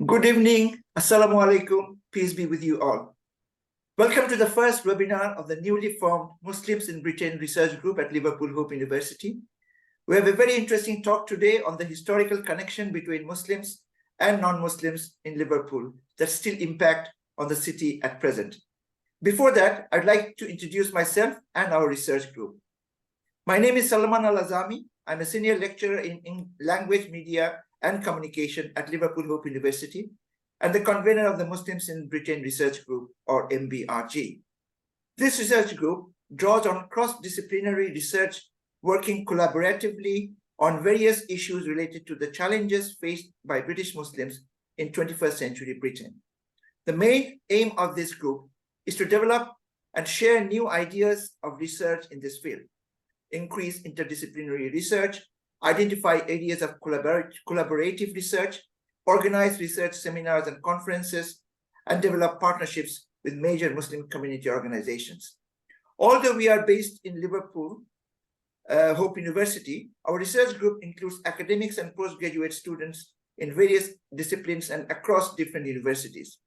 Good evening. Assalamu alaikum. Peace be with you all. Welcome to the first webinar of the newly formed Muslims in Britain Research Group at Liverpool Hope University. We have a very interesting talk today on the historical connection between Muslims and non-Muslims in Liverpool that still impact on the city at present. Before that, I'd like to introduce myself and our research group. My name is Salman Al-Azami. I'm a senior lecturer in language, media, and communication at Liverpool Hope University, and the convener of the Muslims in Britain Research Group, or MBRG. This research group draws on cross-disciplinary research, working collaboratively on various issues related to the challenges faced by British Muslims in 21st century Britain. The main aim of this group is to develop and share new ideas of research in this field, increase interdisciplinary research, identify areas of collaborative research, organize research seminars and conferences, and develop partnerships with major Muslim community organizations. Although we are based in Liverpool, Hope University, our research group includes academics and postgraduate students in various disciplines and across different universities.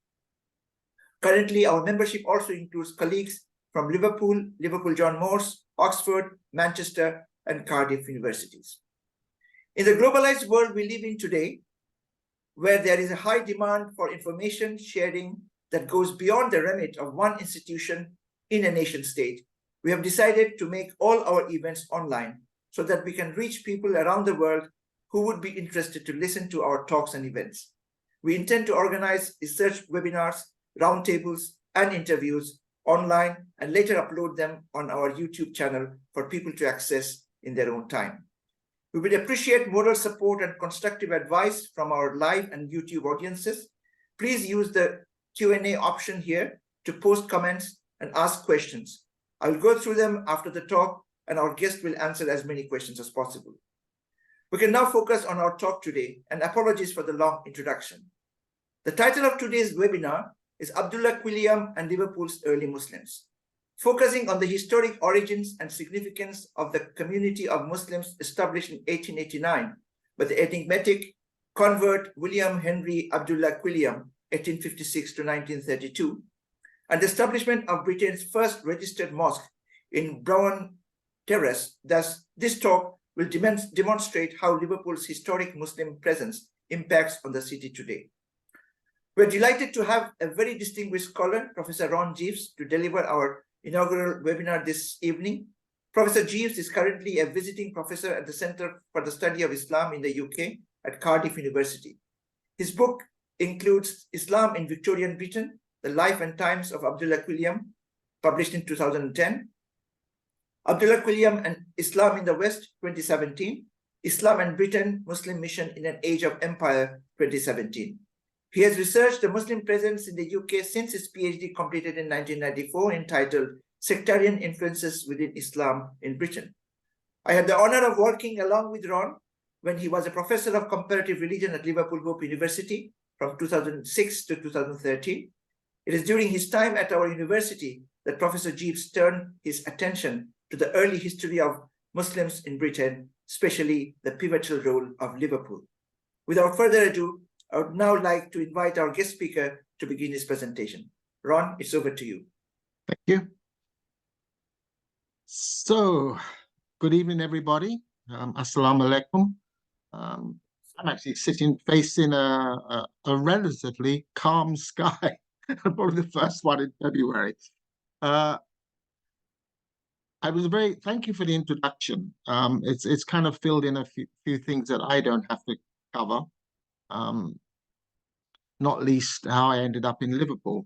Currently, our membership also includes colleagues from Liverpool, Liverpool John Moores, Oxford, Manchester, and Cardiff universities. In the globalized world we live in today, where there is a high demand for information sharing that goes beyond the remit of one institution in a nation state, we have decided to make all our events online so that we can reach people around the world who would be interested to listen to our talks and events. We intend to organize research webinars, roundtables, and interviews online and later upload them on our YouTube channel for people to access in their own time. We would appreciate moral support and constructive advice from our live and YouTube audiences. Please use the Q&A option here to post comments and ask questions. I will go through them after the talk, and our guest will answer as many questions as possible. We can now focus on our talk today, and apologies for the long introduction. The title of today's webinar is Abdullah Quilliam and Liverpool's Early Muslims, focusing on the historic origins and significance of the community of Muslims established in 1889 by the enigmatic convert William Henry Abdullah Quilliam, 1856 to 1932, and the establishment of Britain's first registered mosque in Brougham Terrace. Thus, this talk will demonstrate how Liverpool's historic Muslim presence impacts on the city today. We're delighted to have a very distinguished scholar, Professor Ron Geaves, to deliver our inaugural webinar this evening. Professor Geaves is currently a visiting professor at the Center for the Study of Islam in the UK at Cardiff University. His book includes Islam in Victorian Britain, The Life and Times of Abdullah Quilliam, published in 2010. Abdullah Quilliam and Islam in the West, 2017. Islam and Britain, Muslim Mission in an Age of Empire, 2017. He has researched the Muslim presence in the UK since his PhD completed in 1994, entitled Sectarian Influences Within Islam in Britain. I had the honor of working along with Ron when he was a professor of comparative religion at Liverpool Hope University from 2006 to 2013. It is during his time at our university that Professor Geaves turned his attention to the early history of Muslims in Britain, especially the pivotal role of Liverpool. Without further ado, I would now like to invite our guest speaker to begin his presentation. Ron, it's over to you. Thank you. So, good evening, everybody. Assalamu alaikum. I'm actually sitting facing a relatively calm sky, probably the first one in February. Thank you for the introduction. It's kind of filled in a few things that I don't have to cover. Not least how I ended up in Liverpool.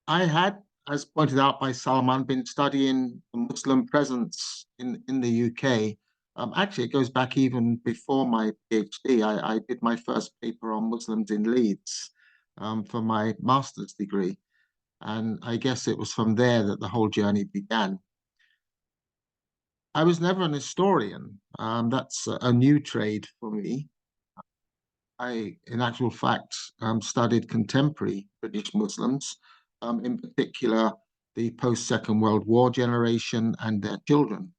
I had, as pointed out by Salman, been studying the Muslim presence in the UK. Actually, it goes back even before my PhD. I did my first paper on Muslims in Leeds for my master's degree. And I guess it was from there that the whole journey began. I was never an historian. That's a new trade for me. I, in actual fact, studied contemporary British Muslims, in particular the post-Second World War generation and their children.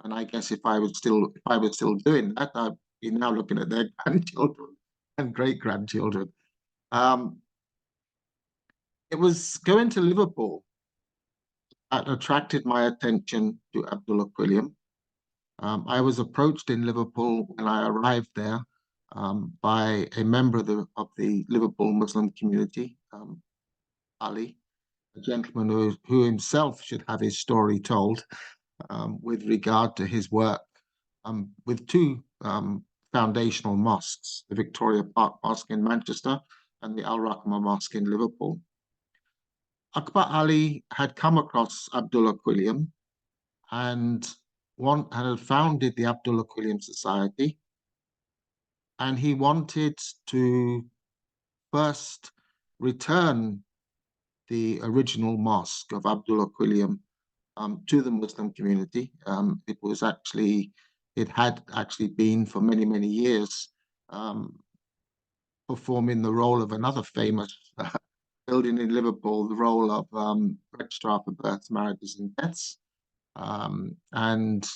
And I guess if I was still doing that, I'd be now looking at their grandchildren and great-grandchildren. It was going to Liverpool that attracted my attention to Abdullah Quilliam. I was approached in Liverpool when I arrived there by a member of the Liverpool Muslim community, Ali, a gentleman who himself should have his story told with regard to his work with two foundational mosques, the Victoria Park Mosque in Manchester and the Al Rahma Mosque in Liverpool. Akbar Ali had come across Abdullah Quilliam and had founded the Abdullah Quilliam Society, and he wanted to first return the original mosque of Abdullah Quilliam to the Muslim community. It had actually been for many, many years performing the role of another famous building in Liverpool, the role of registrar for births, marriages, and deaths. And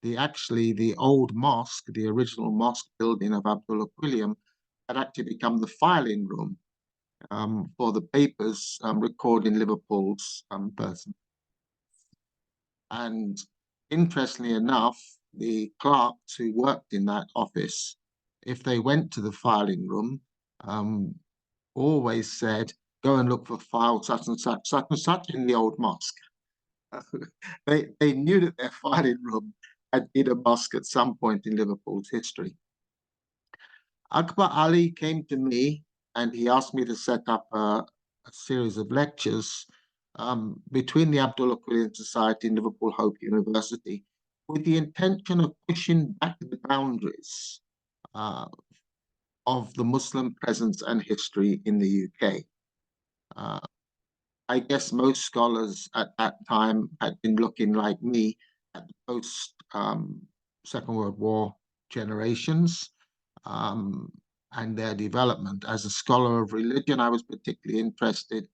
the old mosque, the original mosque building of Abdullah Quilliam, had actually become the filing room for the papers recording Liverpool's births. And interestingly enough, the clerks who worked in that office, if they went to the filing room, always said, go and look for file such and such in the old mosque. They knew that their filing room had been a mosque at some point in Liverpool's history. Akbar Ali came to me and he asked me to set up a series of lectures between the Abdullah Quilliam Society and Liverpool Hope University with the intention of pushing back the boundaries of the Muslim presence and history in the UK. I guess most scholars at that time had been looking like me at the post Second World War generations and their development. As a scholar of religion, I was particularly interested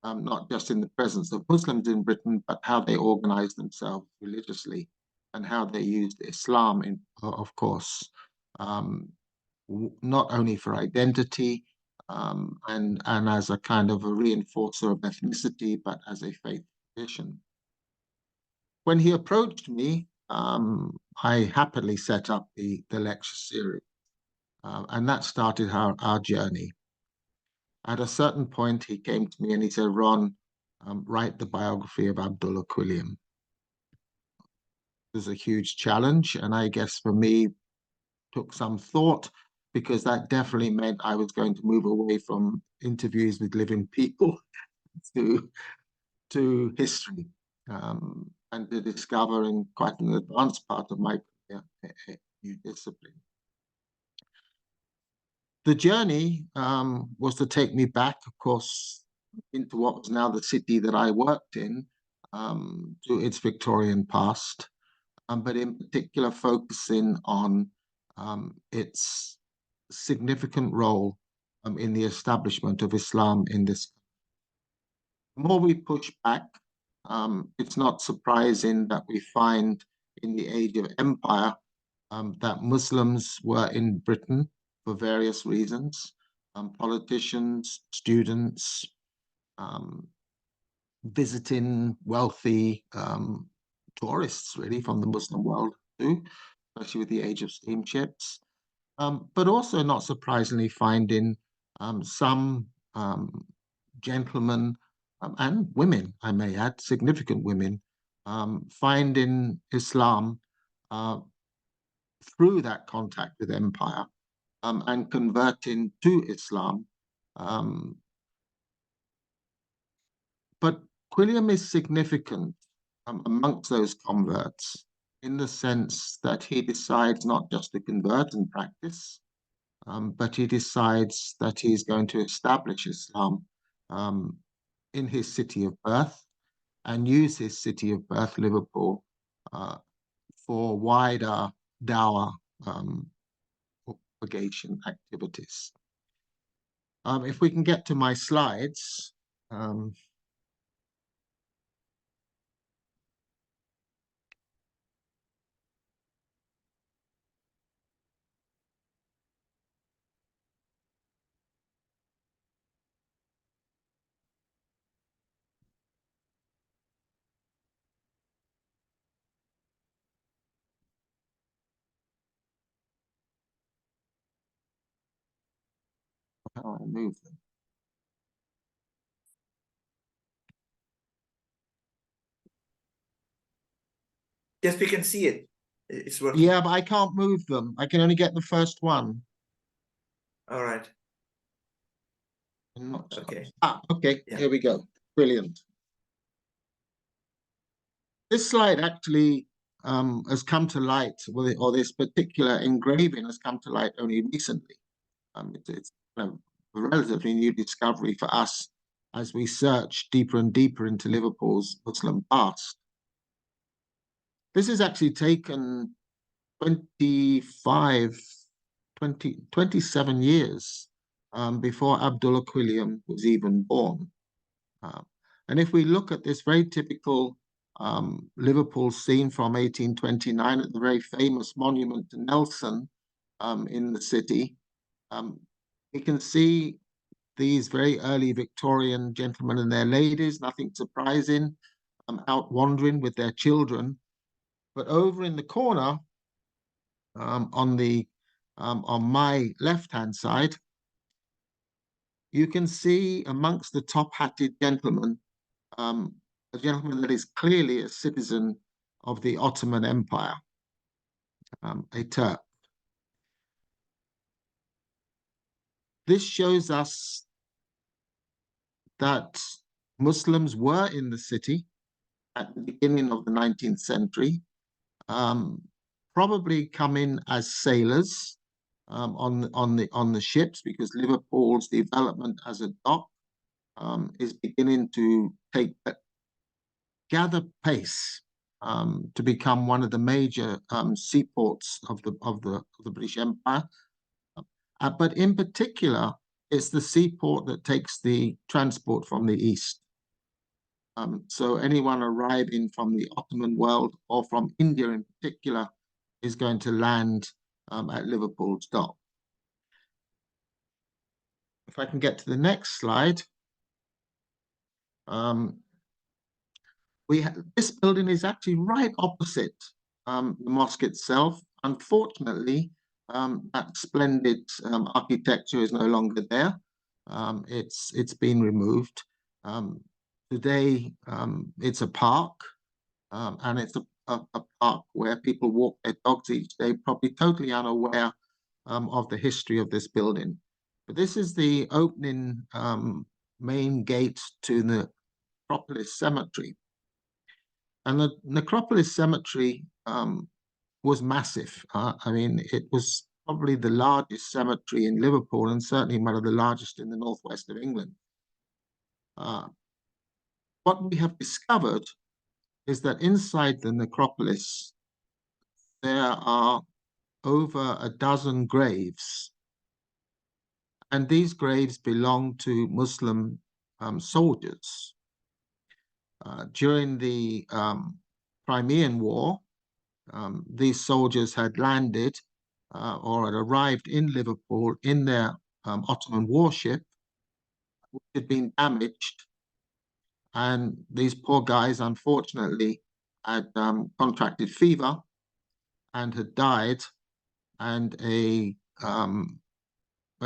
not just in the presence of Muslims in Britain, but how they organized themselves religiously and how they used Islam, of course, not only for identity, and as a kind of a reinforcer of ethnicity, but as a faith tradition. When he approached me, I happily set up the lecture series, and that started our journey. At a certain point, he came to me and he said, Ron, write the biography of Abdullah Quilliam. It was a huge challenge, and I guess for me, took some thought, because that definitely meant I was going to move away from interviews with living people to history and to discover in quite an advanced part of my career a new discipline. The journey was to take me back, of course, into what was now the city that I worked in, to its Victorian past, but in particular focusing on its significant role in the establishment of Islam in this. The more we push back, it's not surprising that we find in the age of empire that Muslims were in Britain for various reasons, politicians, students, visiting wealthy tourists, really, from the Muslim world too, especially with the age of steamships. But also, not surprisingly, finding some gentlemen and women, I may add, significant women, finding Islam through that contact with empire and converting to Islam. But Quilliam is significant amongst those converts in the sense that he decides not just to convert and practice, but he decides that he's going to establish Islam in his city of birth and use his city of birth, Liverpool, for wider dawah propagation activities. If we can get to my slides. how I move them. Yes, we can see it. It's working. Yeah, but I can't move them. I can only get the first one. All right. Okay. Okay. Okay. Yeah. Here we go. Brilliant. This slide actually has come to light, or this particular engraving has come to light only recently. It's a relatively new discovery for us as we search deeper and deeper into Liverpool's Muslim past. This is actually taken 27 years before Abdullah Quilliam was even born. And if we look at this very typical Liverpool scene from 1829 at the very famous monument to Nelson in the city, we can see these very early Victorian gentlemen and their ladies, nothing surprising, out wandering with their children. But over in the corner, on my left-hand side, you can see amongst the top-hatted gentlemen, a gentleman that is clearly a citizen of the Ottoman Empire, a Turk. This shows us that Muslims were in the city at the beginning of the 19th century, probably come in as sailors on the ships, because Liverpool's development as a dock is beginning to gather pace to become one of the major seaports of the British Empire. But in particular, it's the seaport that takes the transport from the east. So anyone arriving from the Ottoman world or from India in particular is going to land at Liverpool's dock. If I can get to the next slide. This building is actually right opposite the mosque itself. Unfortunately, that splendid architecture is no longer there. It's been removed. Today, it's a park, and it's a park where people walk their dogs each day, probably totally unaware of the history of this building. But this is the opening main gate to the Necropolis Cemetery. And the Necropolis Cemetery was massive. I mean, it was probably the largest cemetery in Liverpool, and certainly one of the largest in the northwest of England. What we have discovered is that inside the necropolis, there are over a dozen graves. And these graves belong to Muslim soldiers. During the Crimean War, these soldiers had landed or had arrived in Liverpool in their Ottoman warship, which had been damaged. And these poor guys, unfortunately, had contracted fever and had died. And a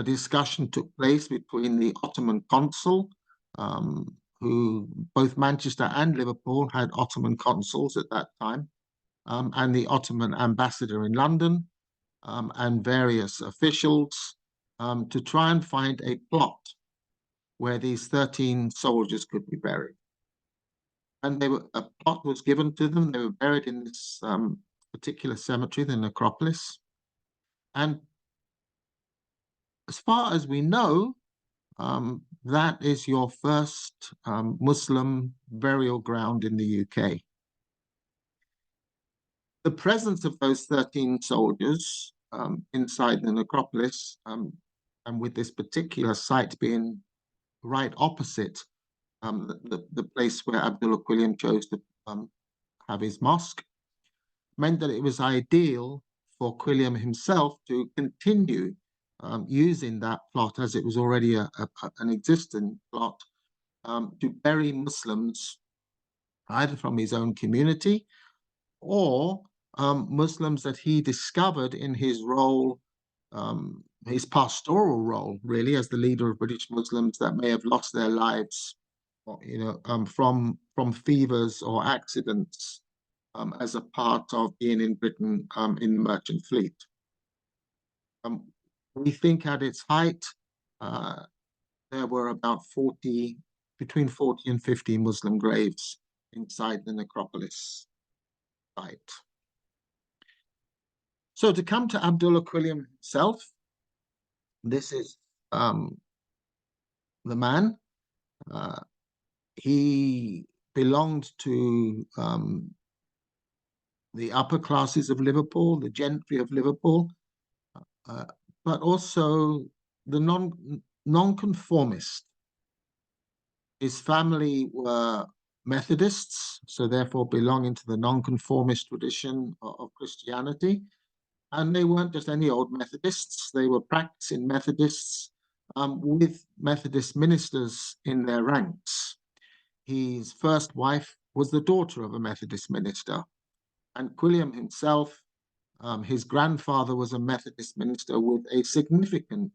discussion took place between the Ottoman consul, who both Manchester and Liverpool had Ottoman consuls at that time, and the Ottoman ambassador in London, and various officials, to try and find a plot where these 13 soldiers could be buried. And a plot was given to them. They were buried in this particular cemetery, the necropolis. And as far as we know, that is your first Muslim burial ground in the UK. The presence of those 13 soldiers inside the necropolis, and with this particular site being right opposite the place where Abdullah Quilliam chose to have his mosque, meant that it was ideal for Quilliam himself to continue using that plot, as it was already an existing plot, to bury Muslims either from his own community or Muslims that he discovered in his role his pastoral role, really, as the leader of British Muslims that may have lost their lives, from fevers or accidents, as a part of being in Britain in the merchant fleet. We think at its height, there were about between 40 and 50 Muslim graves inside the necropolis site. So to come to Abdullah Quilliam himself, this is the man. He belonged to the upper classes of Liverpool, the gentry of Liverpool, but also the non-conformist. His family were Methodists, so therefore belonging to the non-conformist tradition of Christianity. And they weren't just any old Methodists, they were practicing Methodists with Methodist ministers in their ranks. His first wife was the daughter of a Methodist minister. And Quilliam himself, his grandfather was a Methodist minister with a significant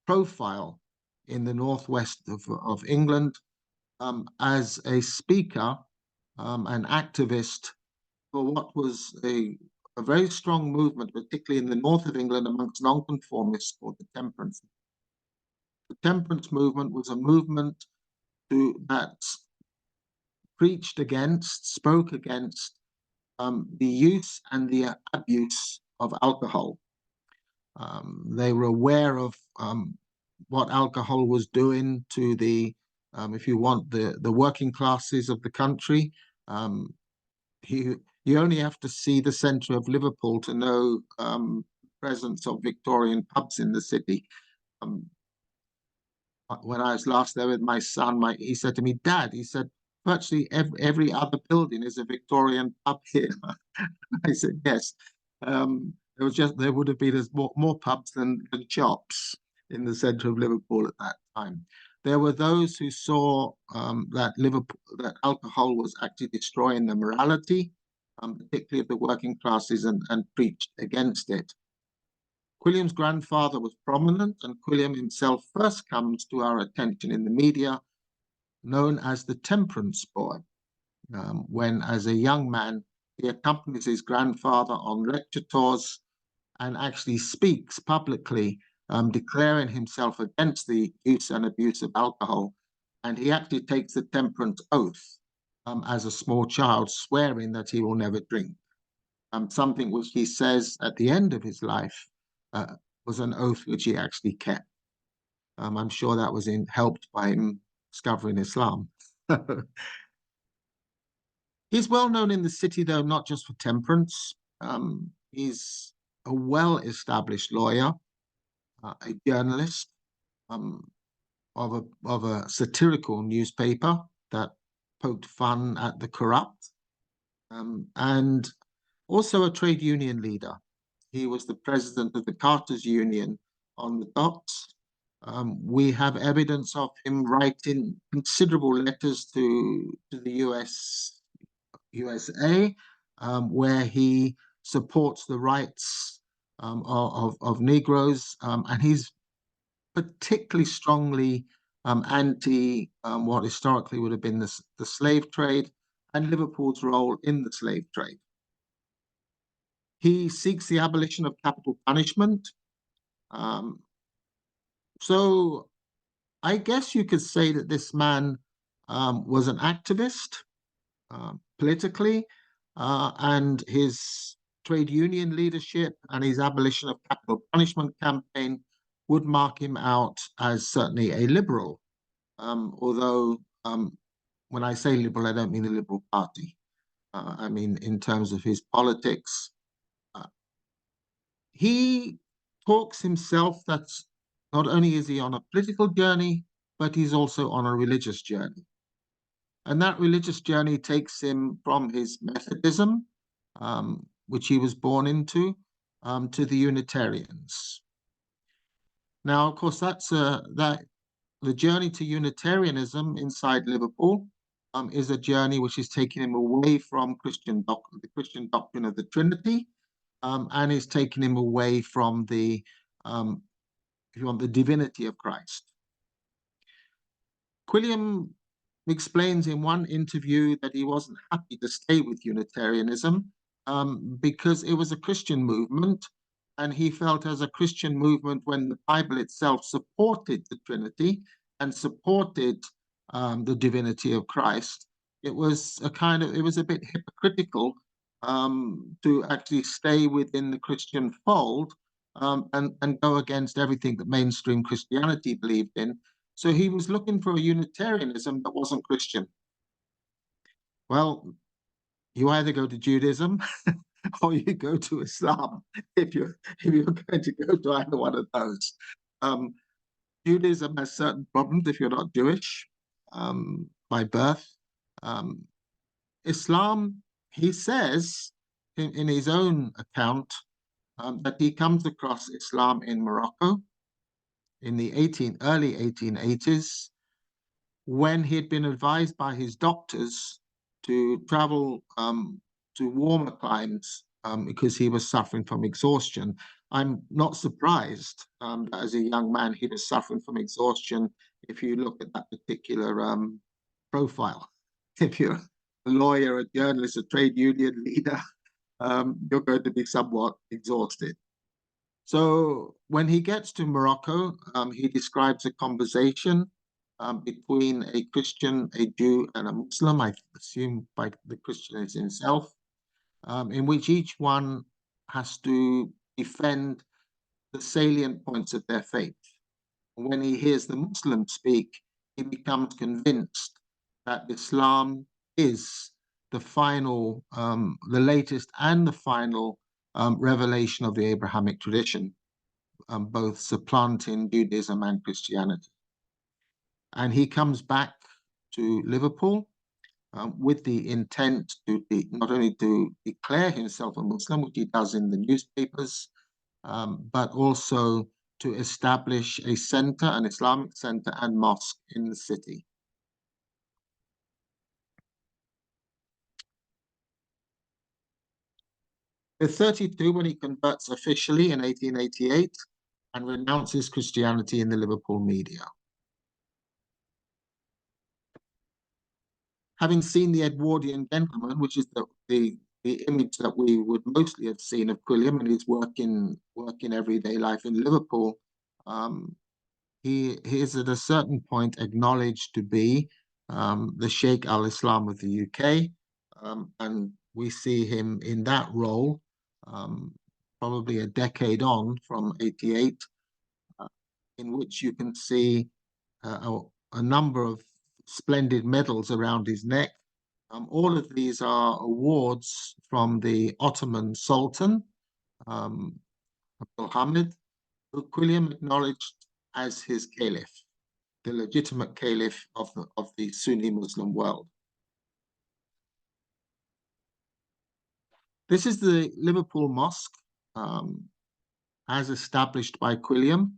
profile in the northwest of England as a speaker, an activist for what was a very strong movement, particularly in the north of England amongst nonconformists, called the temperance. The temperance movement was a movement that preached against, spoke against the use and the abuse of alcohol. They were aware of what alcohol was doing to the, if you want, the working classes of the country. You only have to see the centre of Liverpool to know the presence of Victorian pubs in the city. When I was last there with my son, he said to me, "Dad," he said, "virtually every other building is a Victorian pub here." I said, "Yes." There would have been more pubs than shops in the centre of Liverpool at that time. There were those who saw that alcohol was actually destroying the morality, particularly of the working classes, and preached against it. Quilliam's grandfather was prominent, and Quilliam himself first comes to our attention in the media, known as the Temperance Boy, when, as a young man, he accompanies his grandfather on lecture tours and actually speaks publicly, declaring himself against the use and abuse of alcohol. And he actually takes the temperance oath as a small child, swearing that he will never drink. Something which he says at the end of his life was an oath which he actually kept. I'm sure that was helped by him discovering Islam. He's well known in the city, though, not just for temperance. He's a well-established lawyer, a journalist of a satirical newspaper that poked fun at the corrupt, and also a trade union leader. He was the president of the Carters Union on the docks. We have evidence of him writing considerable letters to the USA, where he supports the rights of Negroes, and he's particularly strongly anti what historically would have been the slave trade and Liverpool's role in the slave trade. He seeks the abolition of capital punishment. So I guess you could say that this man was an activist politically, and his trade union leadership and his abolition of capital punishment campaign would mark him out as certainly a liberal. Although when I say liberal, I don't mean the Liberal Party. I mean in terms of his politics. He talks himself that not only is he on a political journey, but he's also on a religious journey. And that religious journey takes him from his Methodism, which he was born into, to the Unitarians. Now, of course, the journey to Unitarianism inside Liverpool is a journey which is taking him away from the Christian doctrine of the Trinity, and is taking him away from the, if you want, the divinity of Christ. Quilliam explains in one interview that he wasn't happy to stay with Unitarianism because it was a Christian movement, and he felt as a Christian movement, when the Bible itself supported the Trinity and supported the divinity of Christ, it was a bit hypocritical to actually stay within the Christian fold and go against everything that mainstream Christianity believed in. So he was looking for a Unitarianism that wasn't Christian. Well, you either go to Judaism or you go to Islam if you're going to go to either one of those. Judaism has certain problems if you're not Jewish by birth. Islam, he says in his own account that he comes across Islam in Morocco in the early 1880s, when he had been advised by his doctors to travel to warmer climes because he was suffering from exhaustion. I'm not surprised that as a young man he was suffering from exhaustion if you look at that particular profile. If you're a lawyer, a journalist, a trade union leader, you're going to be somewhat exhausted. So when he gets to Morocco, he describes a conversation between a Christian, a Jew, and a Muslim, I assume by the Christian is himself, in which each one has to defend the salient points of their faith. When he hears the Muslim speak, he becomes convinced that Islam is the final, the latest and the final revelation of the Abrahamic tradition, both supplanting Judaism and Christianity. And he comes back to Liverpool with the intent to not only to declare himself a Muslim, which he does in the newspapers, but also to establish a center, an Islamic center and mosque in the city. At 32, when he converts officially in 1888 and renounces Christianity in the Liverpool media. Having seen the Edwardian gentleman, which is the image that we would mostly have seen of Quilliam and his work in everyday life in Liverpool, he is at a certain point acknowledged to be the Sheikh al-Islam of the UK, and we see him in that role probably a decade on from 88, in which you can see a number of splendid medals around his neck. All of these are awards from the Ottoman Sultan, Abdulhamid, who Quilliam acknowledged as his caliph, the legitimate caliph of the Sunni Muslim world. This is the Liverpool Mosque, as established by Quilliam,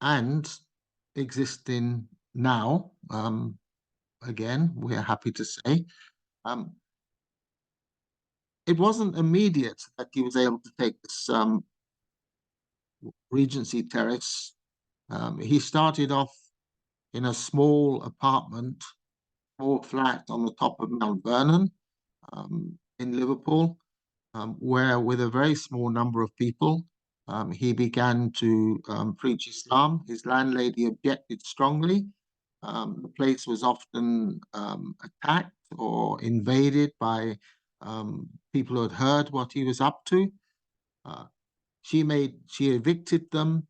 and existing now, again, we're happy to say. It wasn't immediate that he was able to take this Regency Terrace. He started off in a small apartment, small flat on the top of Mount Vernon in Liverpool, where with a very small number of people, he began to preach Islam. His landlady objected strongly. The place was often attacked or invaded by people who had heard what he was up to. She evicted them,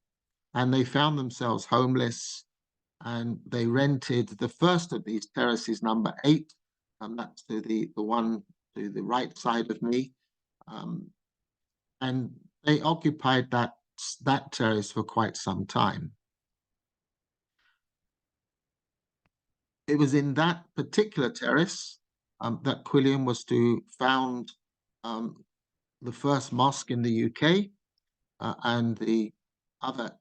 and they found themselves homeless, and they rented the first of these terraces, number 8, and that's to the one to the right side of me, and they occupied that terrace for quite some time. It was in that particular terrace that Quilliam was to found the first mosque in the UK, and the other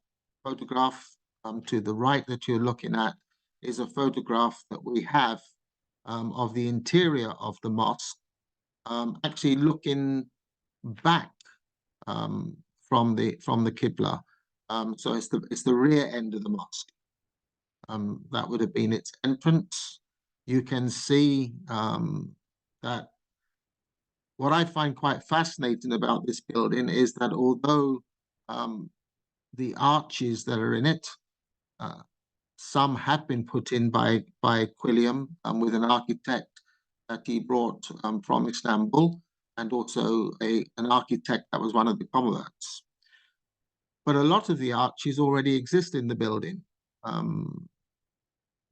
photograph to the right that you're looking at is a photograph that we have of the interior of the mosque, actually looking back from the Qibla. So it's the rear end of the mosque. That would have been its entrance. You can see that what I find quite fascinating about this building is that although the arches that are in it, some have been put in by Quilliam with an architect that he brought from Istanbul, and also an architect that was one of the converts. But a lot of the arches already exist in the building.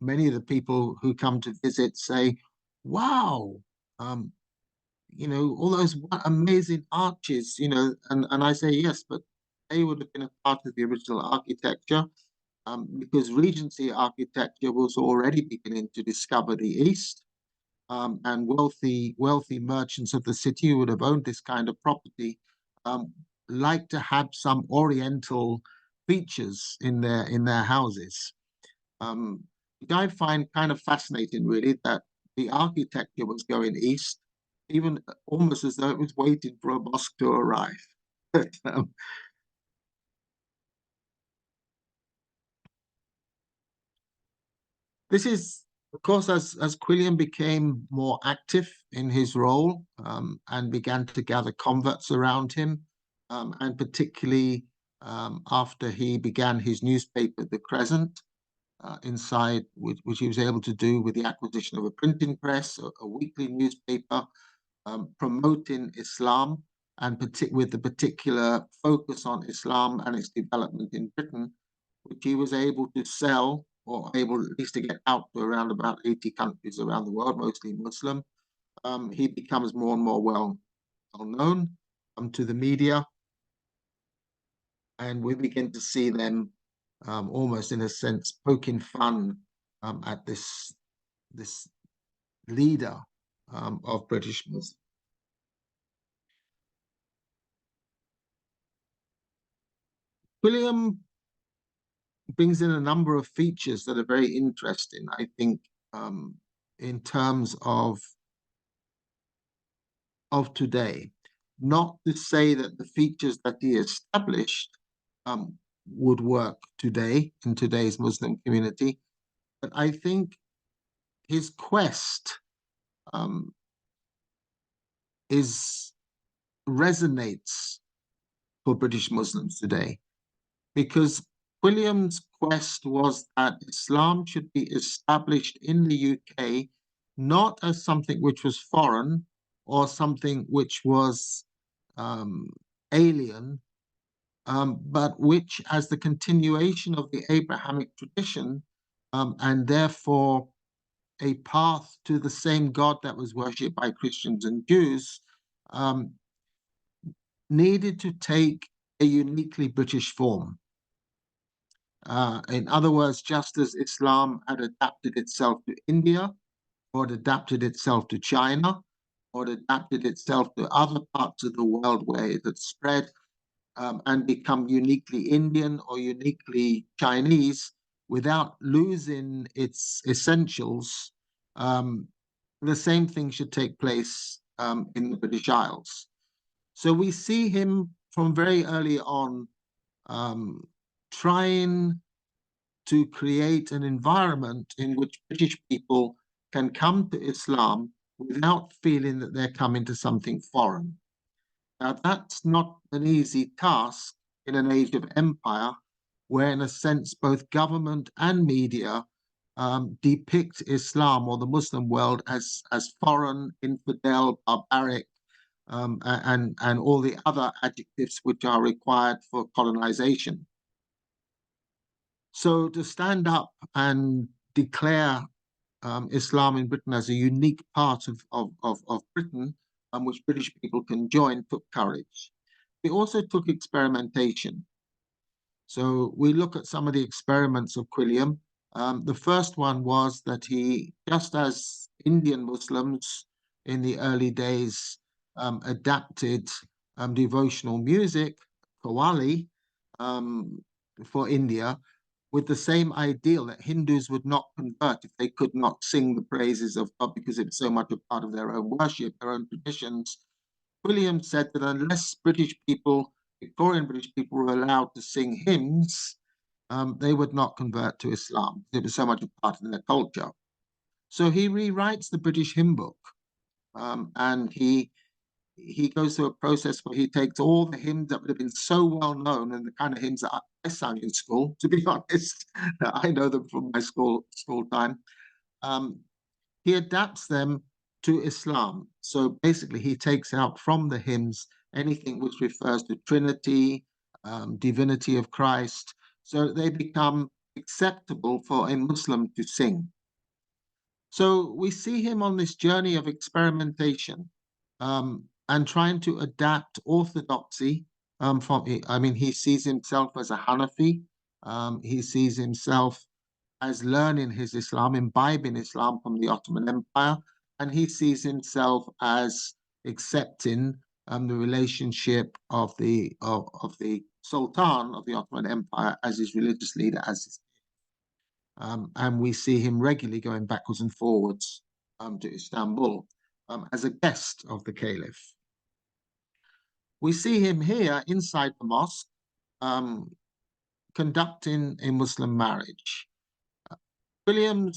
Many of the people who come to visit say, wow, all those amazing arches, and I say, yes, but they would have been a part of the original architecture, because Regency architecture was already beginning to discover the East, and wealthy merchants of the city who would have owned this kind of property like to have some Oriental features in their houses. Which I find kind of fascinating, really, that the architecture was going east, even almost as though it was waiting for a mosque to arrive. This is, of course, as Quilliam became more active in his role and began to gather converts around him, and particularly after he began his newspaper, The Crescent, inside which he was able to do with the acquisition of a printing press, a weekly newspaper promoting Islam, and with the particular focus on Islam and its development in Britain, which he was able to sell, or able at least to get out to around about 80 countries around the world, mostly Muslim. He becomes more and more well known to the media, and we begin to see them almost, in a sense, poking fun at this leader of British Muslims. William brings in a number of features that are very interesting, I think, in terms of today. Not to say that the features that he established would work today in today's Muslim community, but I think his quest resonates for British Muslims today, because William's quest was that Islam should be established in the UK not as something which was foreign or something which was alien, but which, as the continuation of the Abrahamic tradition, and therefore a path to the same God that was worshipped by Christians and Jews, needed to take a uniquely British form. In other words, just as Islam had adapted itself to India, or had adapted itself to China, or had adapted itself to other parts of the world where it had spread and become uniquely Indian or uniquely Chinese without losing its essentials, the same thing should take place in the British Isles. So we see him from very early on trying to create an environment in which British people can come to Islam without feeling that they're coming to something foreign. Now, that's not an easy task in an age of empire, where, in a sense, both government and media depict Islam or the Muslim world as foreign, infidel, barbaric, and all the other adjectives which are required for colonization. So to stand up and declare Islam in Britain as a unique part of Britain, which British people can join, took courage. It also took experimentation. So we look at some of the experiments of Quilliam. The first one was that he, just as Indian Muslims in the early days adapted devotional music, Qawwali, for India, with the same ideal that Hindus would not convert if they could not sing the praises of God, because it was so much a part of their own worship, their own traditions. William said that unless British people Victorian British people were allowed to sing hymns, they would not convert to Islam. It was so much a part of their culture. So he rewrites the British hymn book, and he goes through a process where he takes all the hymns that would have been so well known and the kind of hymns that I sang in school, to be honest. I know them from my school time. He adapts them to Islam. So basically, he takes out from the hymns anything which refers to Trinity, divinity of Christ, so they become acceptable for a Muslim to sing. So we see him on this journey of experimentation, and trying to adapt orthodoxy he sees himself as a Hanafi. He sees himself as learning his Islam, imbibing Islam from the Ottoman Empire, and he sees himself as accepting the relationship of the Sultan of the Ottoman Empire as his religious leader, and we see him regularly going backwards and forwards to Istanbul as a guest of the Caliph. We see him here inside the mosque conducting a Muslim marriage. Quilliam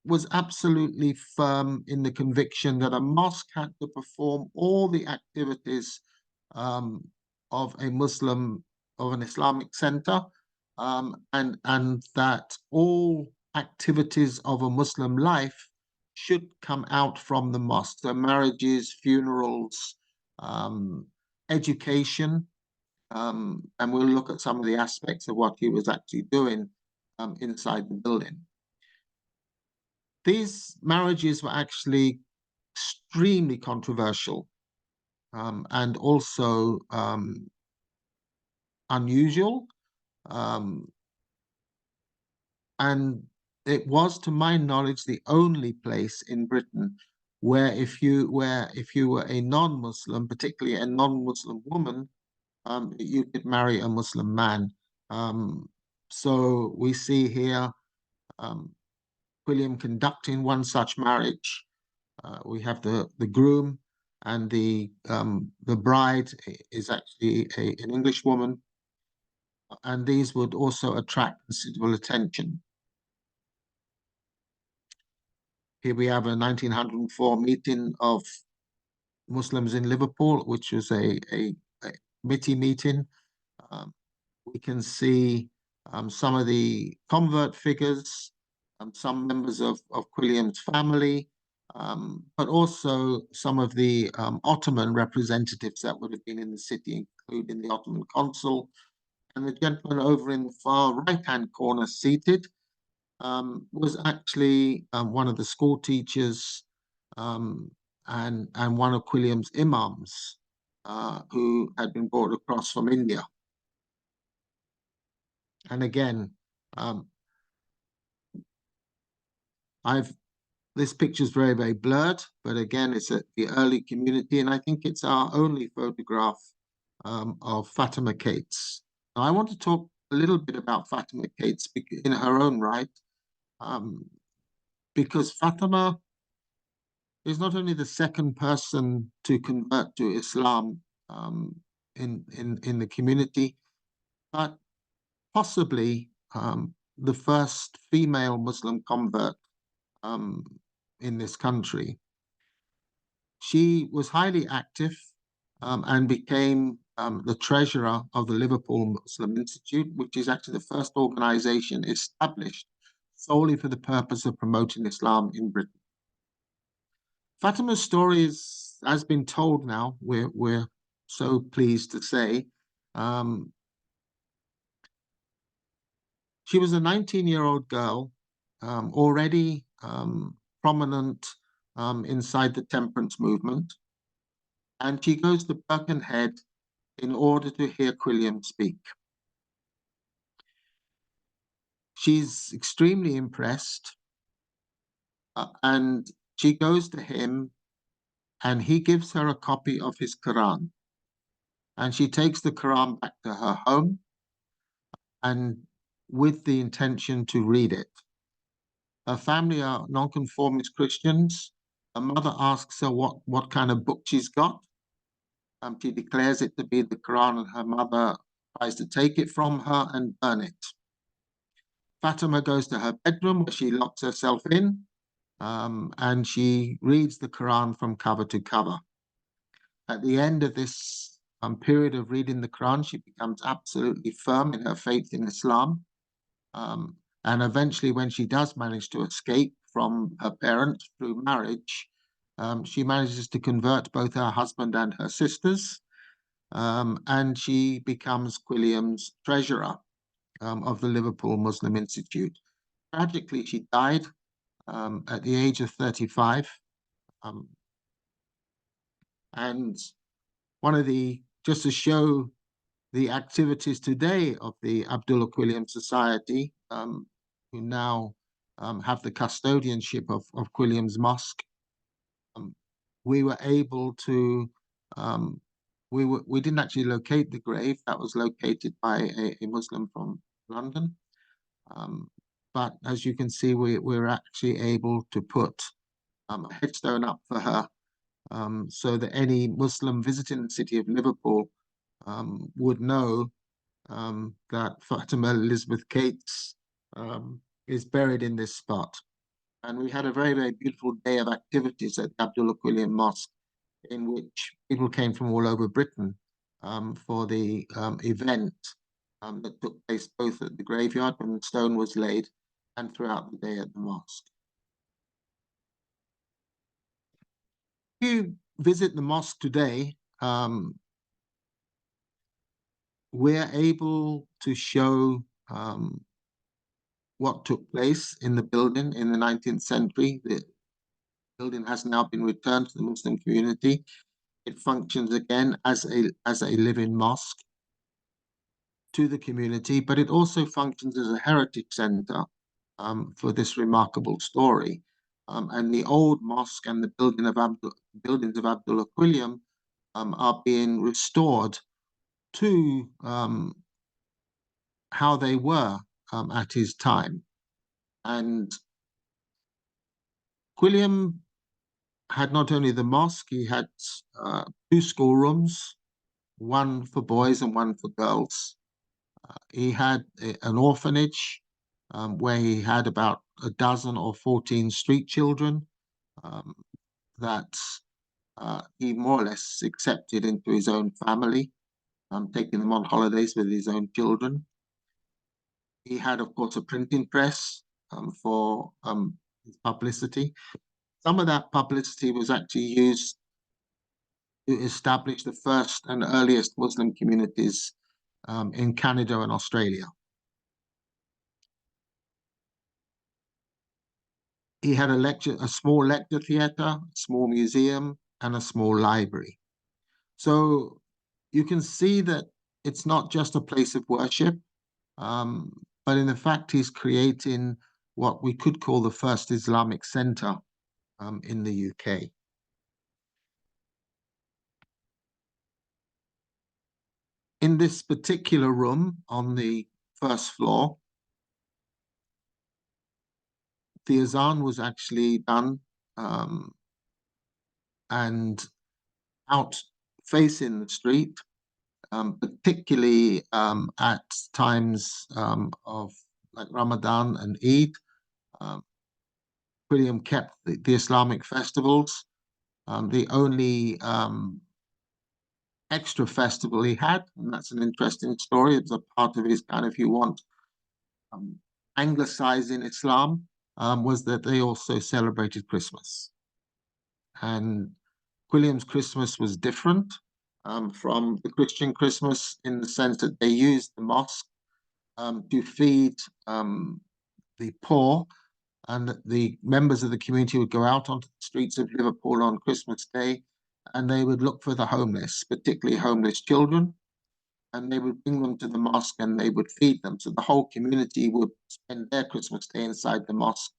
was absolutely firm in the conviction that a mosque had to perform all the activities of an Islamic center, and that all activities of a Muslim life should come out from the mosque. So marriages, funerals, education, and we'll look at some of the aspects of what he was actually doing inside the building. These marriages were actually extremely controversial, and also unusual. And it was, to my knowledge, the only place in Britain where if you were a non-Muslim, particularly a non-Muslim woman, you could marry a Muslim man. So we see here Quilliam conducting one such marriage. We have the groom, and the bride is actually an English woman, and these would also attract considerable attention. Here we have a 1904 meeting of Muslims in Liverpool, which was a committee meeting. We can see some of the convert figures, some members of Quilliam's family, but also some of the Ottoman representatives that would have been in the city, including the Ottoman consul. And the gentleman over in the far right-hand corner seated was actually one of the school teachers and one of Quilliam's imams who had been brought across from India. And again, this picture is very, very blurred, but again, it's at the early community, and I think it's our only photograph of Fatima Cates. Now, I want to talk a little bit about Fatima Cates in her own right, because Fatima is not only the second person to convert to Islam in the community, but possibly the first female Muslim convert in this country. She was highly active and became the treasurer of the Liverpool Muslim Institute, which is actually the first organization established solely for the purpose of promoting Islam in Britain. Fatima's story has been told now, we're so pleased to say. She was a 19-year-old girl, already prominent inside the temperance movement, and she goes to Birkenhead in order to hear Quilliam speak. She's extremely impressed, and she goes to him, and he gives her a copy of his Quran, and she takes the Quran back to her home, and with the intention to read it. Her family are nonconformist Christians. Her mother asks her what kind of book she's got, She declares it to be the Quran, and her mother tries to take it from her and burn it. Fatima goes to her bedroom where she locks herself in, and she reads the Quran from cover to cover. At the end of this period of reading the Quran, she becomes absolutely firm in her faith in Islam. And eventually, when she does manage to escape from her parents through marriage, she manages to convert both her husband and her sisters, and she becomes Quilliam's treasurer of the Liverpool Muslim Institute. Tragically, she died at the age of 35. And one of just to show the activities today of the Abdullah Quilliam Society, who now have the custodianship of Quilliam's Mosque, we were able to, we didn't actually locate the grave. That was located by a Muslim from London. But as you can see, we're actually able to put a headstone up for her, so that any Muslim visiting the city of Liverpool would know that Fatima Elizabeth Cates is buried in this spot. And we had a very, very beautiful day of activities at the Abdullah Quilliam Mosque, in which people came from all over Britain for the event that took place both at the graveyard when the stone was laid and throughout the day at the mosque. If you visit the mosque today, we're able to show what took place in the building in the 19th century. The building has now been returned to the Muslim community. It functions again as a living mosque to the community, but it also functions as a heritage center for this remarkable story. And the old mosque and the buildings of Abdullah Quilliam are being restored to how they were at his time. And Quilliam had not only the mosque, he had 2 schoolrooms, one for boys and one for girls. He had an orphanage where he had about a dozen or 14 street children that he more or less accepted into his own family, taking them on holidays with his own children. He had, of course, a printing press for his publicity. Some of that publicity was actually used to establish the first and earliest Muslim communities in Canada and Australia. He had a small lecture theatre, a small museum, and a small library. So you can see that it's not just a place of worship, but in fact, he's creating what we could call the first Islamic center in the UK. In this particular room on the first floor, the azan was actually done and out facing the street, particularly at times of like Ramadan and Eid. William kept the Islamic festivals. The only extra festival he had, and that's an interesting story. It's a part of his kind of, if you want, anglicizing Islam, was that they also celebrated Christmas. And Quilliam's Christmas was different from the Christian Christmas in the sense that they used the mosque to feed the poor, and the members of the community would go out onto the streets of Liverpool on Christmas Day, and they would look for the homeless, particularly homeless children, and they would bring them to the mosque and they would feed them. So the whole community would spend their Christmas Day inside the mosque,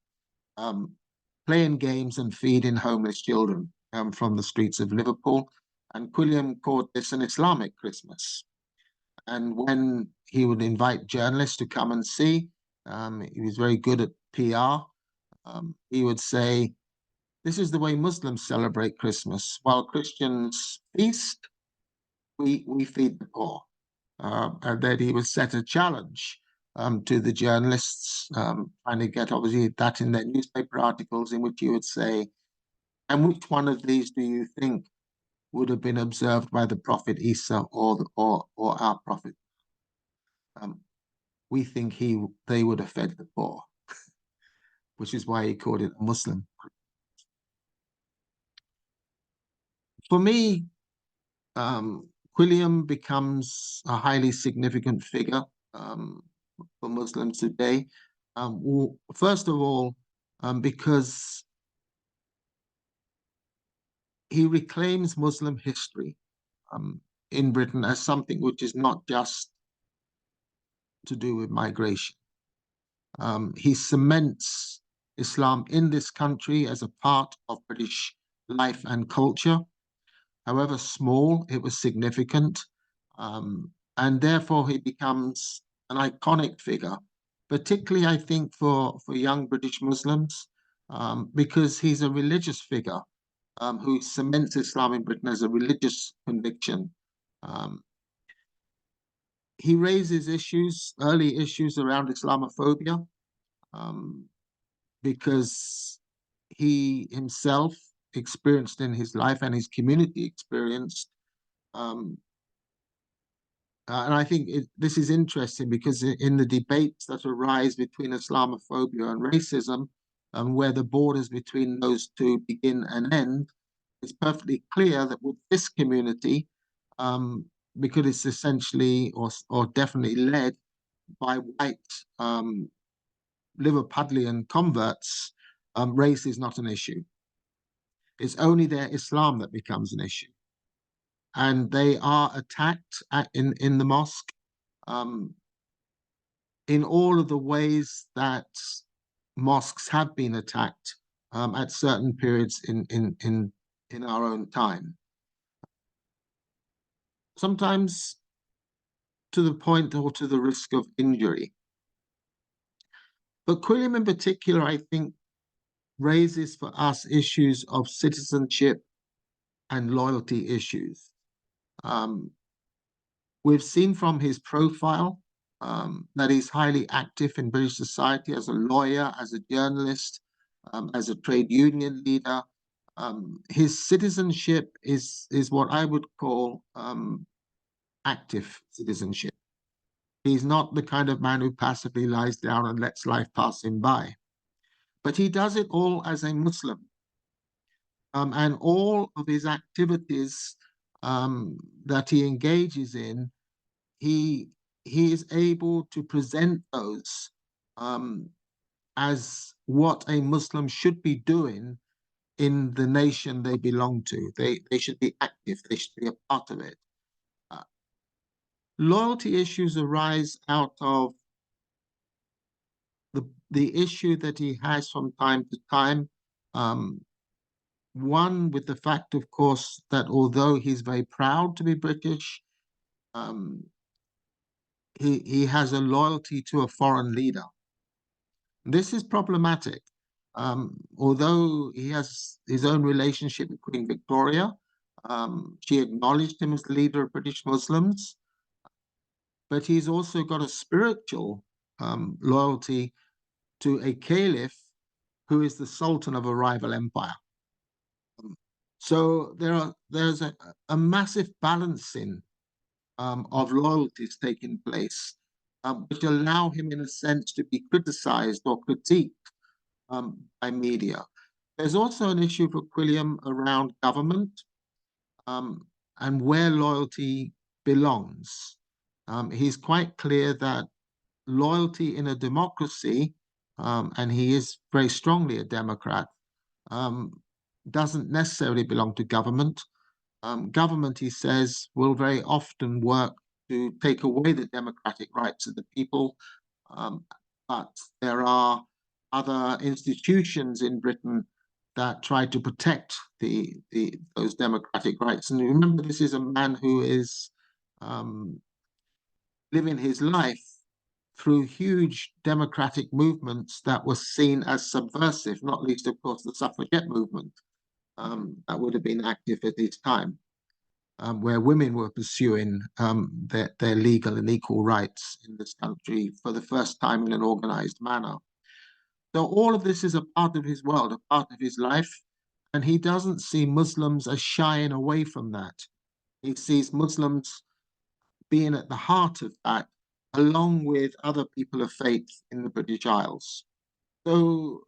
playing games and feeding homeless children from the streets of Liverpool. And Quilliam called this an Islamic Christmas. And when he would invite journalists to come and see, he was very good at PR. He would say, "This is the way Muslims celebrate Christmas. While Christians feast, we feed the poor. And then he would set a challenge to the journalists, trying to get obviously that in their newspaper articles, in which he would say, and which one of these do you think would have been observed by the Prophet Isa or our Prophet? We think they would have fed the poor, which is why he called it a Muslim. For me, Quilliam becomes a highly significant figure for Muslims today. First of all, because he reclaims Muslim history in Britain as something which is not just to do with migration. He cements Islam in this country as a part of British life and culture. However small, it was significant. And therefore, he becomes an iconic figure, particularly, I think, for young British Muslims, because he's a religious figure who cements Islam in Britain as a religious conviction. He raises early issues around Islamophobia, because he himself experienced in his life and his community experienced. And I think this is interesting because in the debates that arise between Islamophobia and racism, where the borders between those two begin and end, it's perfectly clear that with this community, because it's essentially or definitely led by white Liverpudlian converts, race is not an issue. It's only their Islam that becomes an issue. And they are attacked in the mosque in all of the ways that mosques have been attacked at certain periods in our own time. Sometimes to the point or to the risk of injury. But Quilliam in particular, I think, raises for us issues of citizenship and loyalty issues. We've seen from his profile that he's highly active in British society as a lawyer, as a journalist, as a trade union leader. His citizenship is what I would call active citizenship. He's not the kind of man who passively lies down and lets life pass him by. But he does it all as a Muslim. And all of his activities that he engages in, he is able to present those as what a Muslim should be doing in the nation they belong to. They should be active, they should be a part of it. Loyalty issues arise out of the issue that he has from time to time. One, with the fact, of course, that although he's very proud to be British, he has a loyalty to a foreign leader. This is problematic. Although he has his own relationship with Queen Victoria, she acknowledged him as the leader of British Muslims, but he's also got a spiritual loyalty to a caliph who is the Sultan of a rival empire. So there's a massive balancing of loyalties taking place, which allow him, in a sense, to be criticized or critiqued by media. There's also an issue for Quilliam around government and where loyalty belongs. He's quite clear that loyalty in a democracy, and he is very strongly a Democrat, doesn't necessarily belong to government. Government, he says, will very often work to take away the democratic rights of the people, but there are other institutions in Britain that try to protect those democratic rights. And remember, this is a man who is living his life through huge democratic movements that were seen as subversive, not least, of course, the suffragette movement that would have been active at his time. where women were pursuing their legal and equal rights in this country for the first time in an organized manner. So all of this is a part of his world, a part of his life, and he doesn't see Muslims as shying away from that. He sees Muslims being at the heart of that, along with other people of faith in the British Isles. So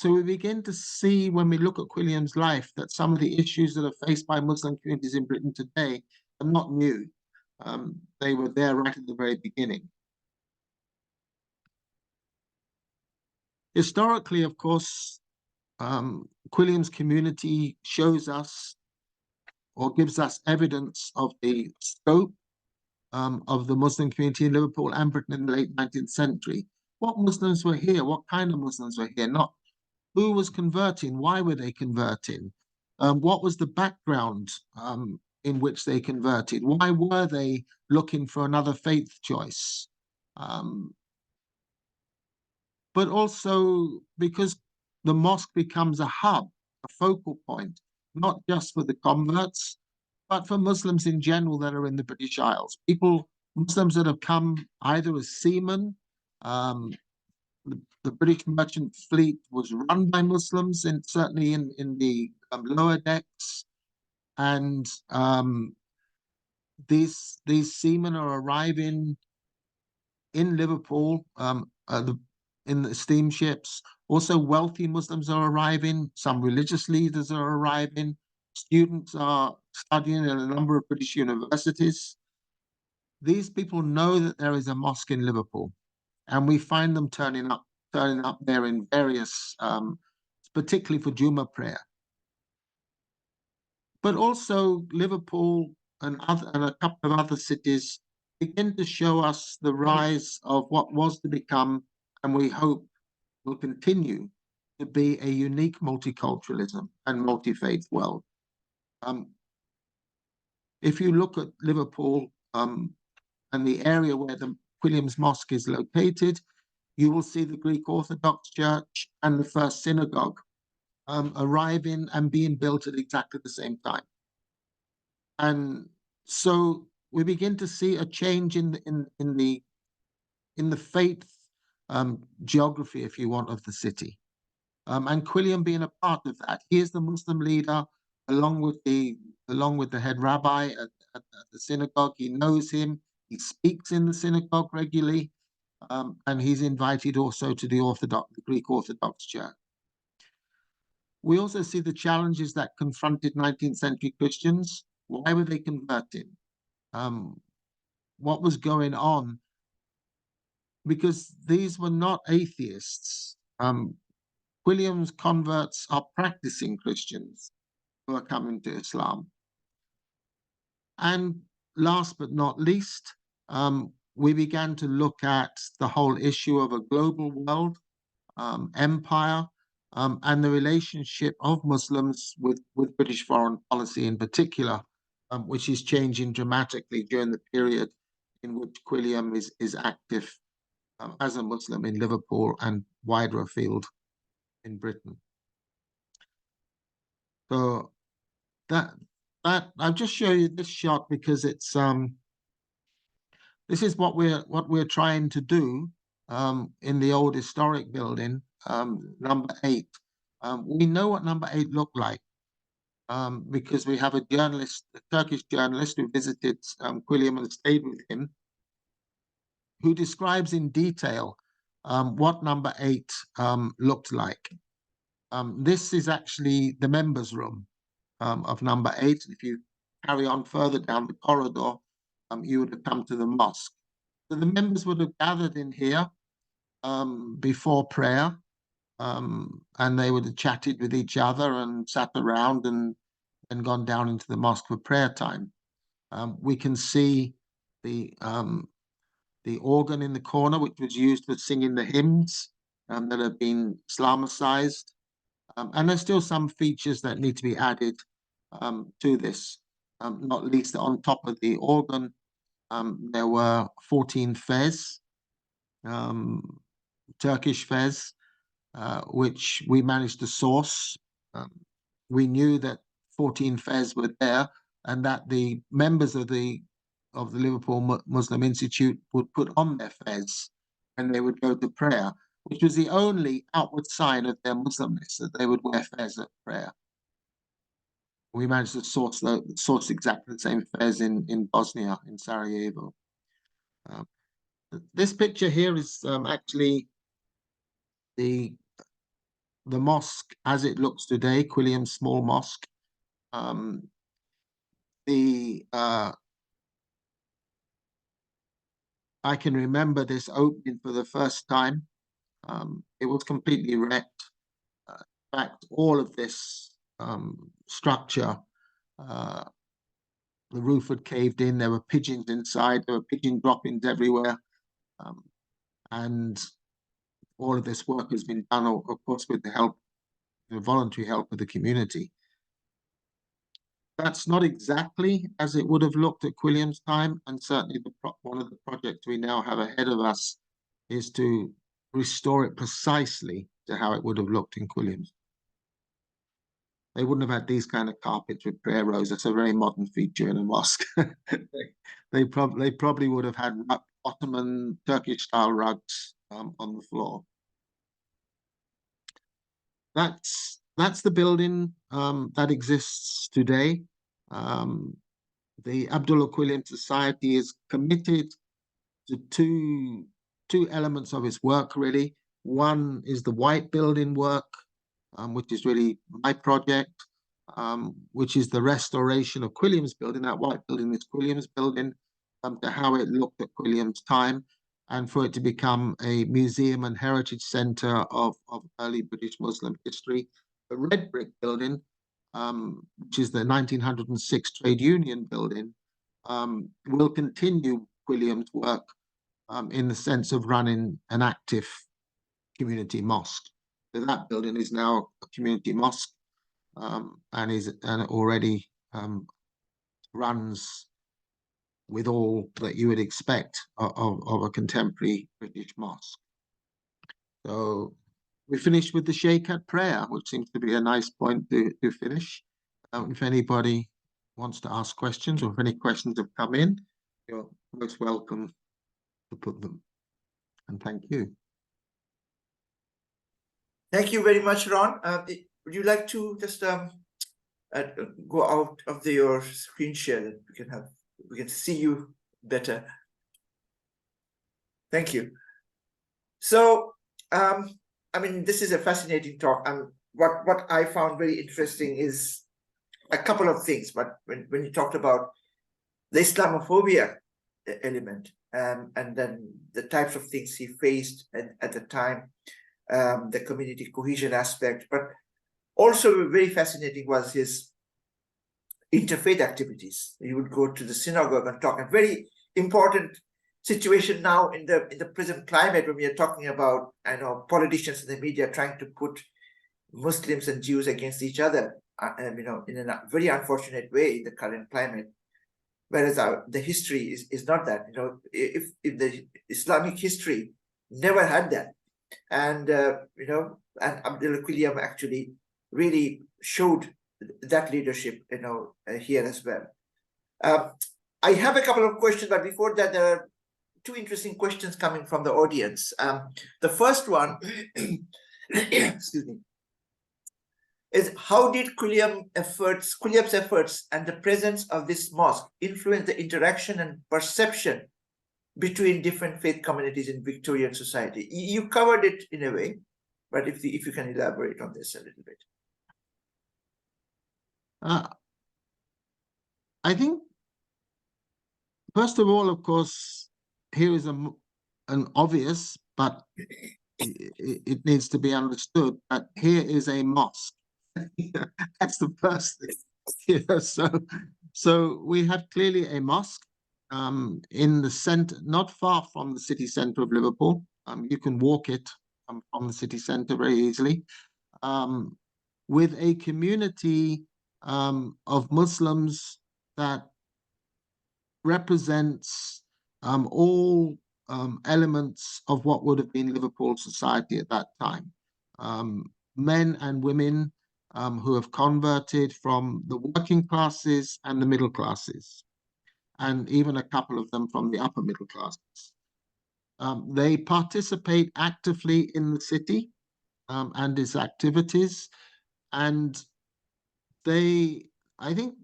we begin to see, when we look at Quilliam's life, that some of the issues that are faced by Muslim communities in Britain today are not new. They were there right at the very beginning. Historically, of course, Quilliam's community shows us or gives us evidence of the scope of the Muslim community in Liverpool and Britain in the late 19th century. What Muslims were here? What kind of Muslims were here? Not who was converting, why were they converting? What was the background in which they converted? Why were they looking for another faith choice? But also because the mosque becomes a hub, a focal point, not just for the converts, but for Muslims in general that are in the British Isles. Muslims that have come either as seamen, the British merchant fleet was run by Muslims, and certainly in the lower decks, and these seamen are arriving in Liverpool in the steamships. Also, wealthy Muslims are arriving. Some religious leaders are arriving. Students are studying in a number of British universities. These people know that there is a mosque in Liverpool, and we find them turning up there in various, particularly for Jummah prayer. But also Liverpool and a couple of other cities begin to show us the rise of what was to become, and we hope will continue to be, a unique multiculturalism and multi-faith world. If you look at Liverpool and the area where the Quilliam's Mosque is located, you will see the Greek Orthodox Church and the first synagogue arriving and being built at exactly the same time. And so we begin to see a change in the faith geography, if you want, of the city. And Quilliam being a part of that. He is the Muslim leader, along with the head rabbi at the synagogue. He knows him. He speaks in the synagogue regularly, and he's invited also to the Greek Orthodox Church. We also see the challenges that confronted 19th century Christians. Why were they converting? What was going on? Because these were not atheists. Quilliam's converts are practicing Christians who are coming to Islam. And last but not least, we began to look at the whole issue of a global world, empire, and the relationship of Muslims with British foreign policy in particular, which is changing dramatically during the period in which Quilliam is active as a Muslim in Liverpool and wider afield in Britain. So that I'll just show you this shot because it's this is what we're trying to do in the old historic building, number 8. We know what number 8 looked like because we have a Turkish journalist who visited Quilliam and stayed with him, who describes in detail what number 8 looked like. This is actually the members' room of number 8. If you carry on further down the corridor, you would have come to the mosque. So the members would have gathered in here before prayer, and they would have chatted with each other and sat around and gone down into the mosque for prayer time. We can see the organ in the corner, which was used for singing the hymns that have been Islamicized. And there's still some features that need to be added to this, not least on top of the organ. There were 14 fez, Turkish fez, which we managed to source. We knew that 14 fez were there and that the members of the Liverpool Muslim Institute would put on their fez when they would go to prayer, which was the only outward sign of their Muslimness, that they would wear fez at prayer. We managed to source exactly the same fez in Bosnia, in Sarajevo. This picture here is actually the mosque as it looks today, Quilliam Small Mosque. I can remember this opening for the first time. It was completely wrecked. In fact, all of this structure, the roof had caved in. There were pigeons inside. There were pigeon droppings everywhere. And all of this work has been done, of course, with the voluntary help of the community. That's not exactly as it would have looked at Quilliam's time, and certainly one of the projects we now have ahead of us is to restore it precisely to how it would have looked in Quilliam's. They wouldn't have had these kind of carpets with prayer rows. That's a very modern feature in a mosque. They probably would have had Ottoman Turkish-style rugs on the floor. That's the building that exists today. The Abdullah Quilliam Society is committed to two elements of its work, really. One is the white building work, which is really my project, which is the restoration of Quilliam's building. That white building is Quilliam's building, to how it looked at Quilliam's time, and for it to become a museum and heritage center of early British Muslim history. The red brick building, which is the 1906 trade union building, will continue Quilliam's work in the sense of running an active community mosque. So that building is now a community mosque, and already runs with all that you would expect of a contemporary British mosque. So we finished with the Shaykhat prayer, which seems to be a nice point to finish. If anybody wants to ask questions, or if any questions have come in, you're most welcome to put them. And thank you. Thank you very much, Ron. Would you like to just go out of your screen share that we can see you better? Thank you. So, I mean, this is a fascinating talk. What I found very interesting is a couple of things. But when you talked about the Islamophobia element, and then the types of things he faced at the time, the community cohesion aspect, but also very fascinating was his interfaith activities. He would go to the synagogue and talk. A very important situation now in the present climate, when we are talking about, I know, politicians in the media trying to put Muslims and Jews against each other, you know, in a very unfortunate way in the current climate. Whereas the history is not that. You know, if the Islamic history never had that, and you know, and Abdullah Quilliam actually really showed that leadership, you know, here as well. I have a couple of questions, but before that, there are two interesting questions coming from the audience. The first one, excuse me, is how did Quilliam's efforts and the presence of this mosque influence the interaction and perception between different faith communities in Victorian society? You covered it in a way, but if you can elaborate on this a little bit. I think, first of all, of course, here is an obvious, but it needs to be understood that here is a mosque. That's the first thing. You know, so we have clearly a mosque in the center, not far from the city center of Liverpool. You can walk it from the city center very easily, with a community of Muslims that represents all elements of what would have been Liverpool society at that time. Men and women, who have converted from the working classes and the middle classes, and even a couple of them from the upper middle classes. They participate actively in the city and its activities, and I think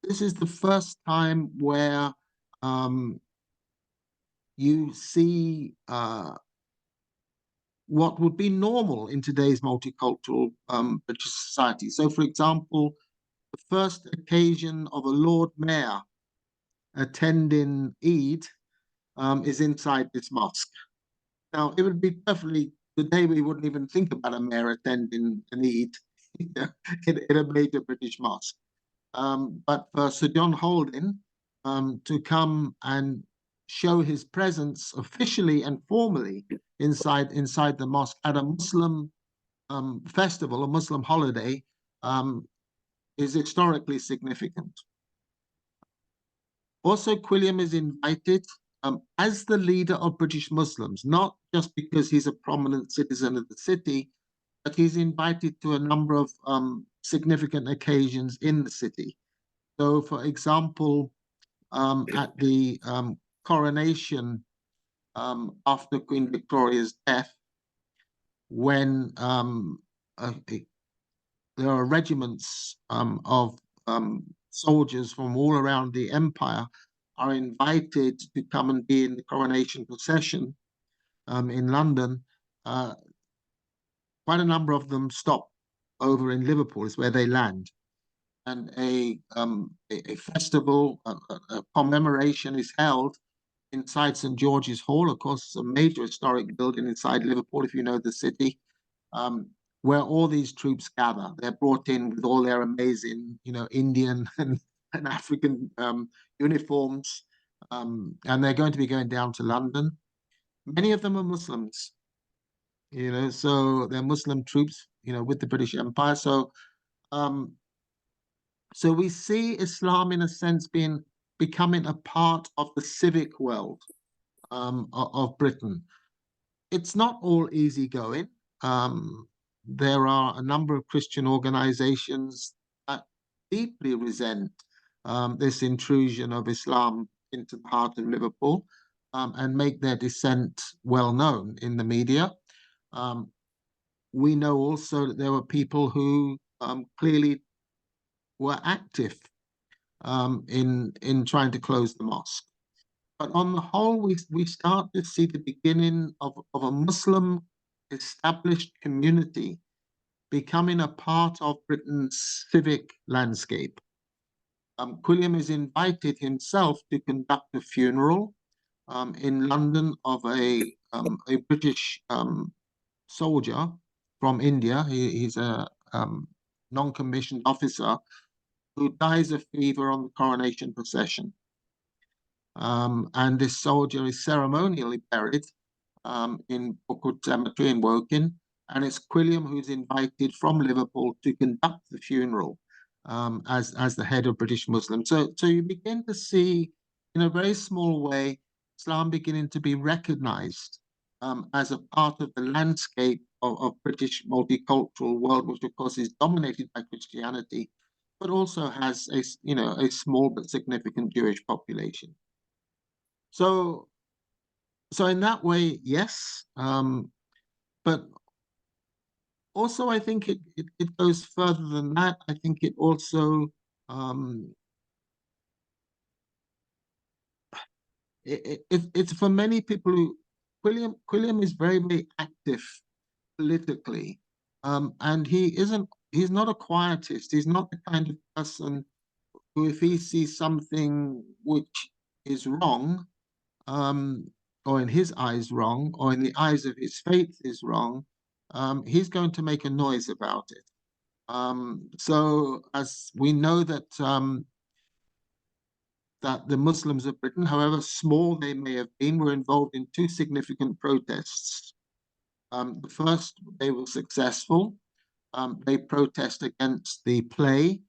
this is the first time where you see what would be normal in today's multicultural British society. So, for example, the first occasion of a Lord Mayor attending Eid is inside this mosque. Now, it would be perfectly, today we wouldn't even think about a mayor attending an Eid in a major British mosque. But for Sir John Holding to come and show his presence officially and formally inside the mosque at a Muslim festival, a Muslim holiday, is historically significant. Also, Quilliam is invited as the leader of British Muslims, not just because he's a prominent citizen of the city, but he's invited to a number of significant occasions in the city. So, for example, at the coronation after Queen Victoria's death, when there are regiments of soldiers from all around the empire are invited to come and be in the coronation procession in London, quite a number of them stop over in Liverpool, is where they land. And a festival, a commemoration is held inside St. George's Hall. Of course, it's a major historic building inside Liverpool, if you know the city, where all these troops gather. They're brought in with all their amazing, Indian and African uniforms, and they're going to be going down to London. Many of them are Muslims, so they're Muslim troops, with the British Empire. So we see Islam, in a sense, becoming a part of the civic world of Britain. It's not all easygoing. There are a number of Christian organizations that deeply resent this intrusion of Islam into the heart of Liverpool and make their dissent well known in the media. We know also that there were people who clearly were active in trying to close the mosque. But on the whole, we start to see the beginning of a Muslim established community becoming a part of Britain's civic landscape. Quilliam is invited himself to conduct a funeral in London of a British soldier from India. He's a non-commissioned officer who dies of fever on the coronation procession. And this soldier is ceremonially buried in Brookwood Cemetery in Woking, and it's Quilliam who's invited from Liverpool to conduct the funeral as the head of British Muslims. So you begin to see, in a very small way, Islam beginning to be recognized as a part of the landscape of British multicultural world, which of course is dominated by Christianity, but also has a small but significant Jewish population. So in that way, yes, but also I think it goes further than that. I think it also it's for many people who Quilliam is very, very active politically, and he's not a quietist. He's not the kind of person who, if he sees something which is wrong, or in his eyes wrong, or in the eyes of his faith is wrong, he's going to make a noise about it. So as we know that the Muslims of Britain, however small they may have been, were involved in two significant protests. The first, they were successful. They protest against the play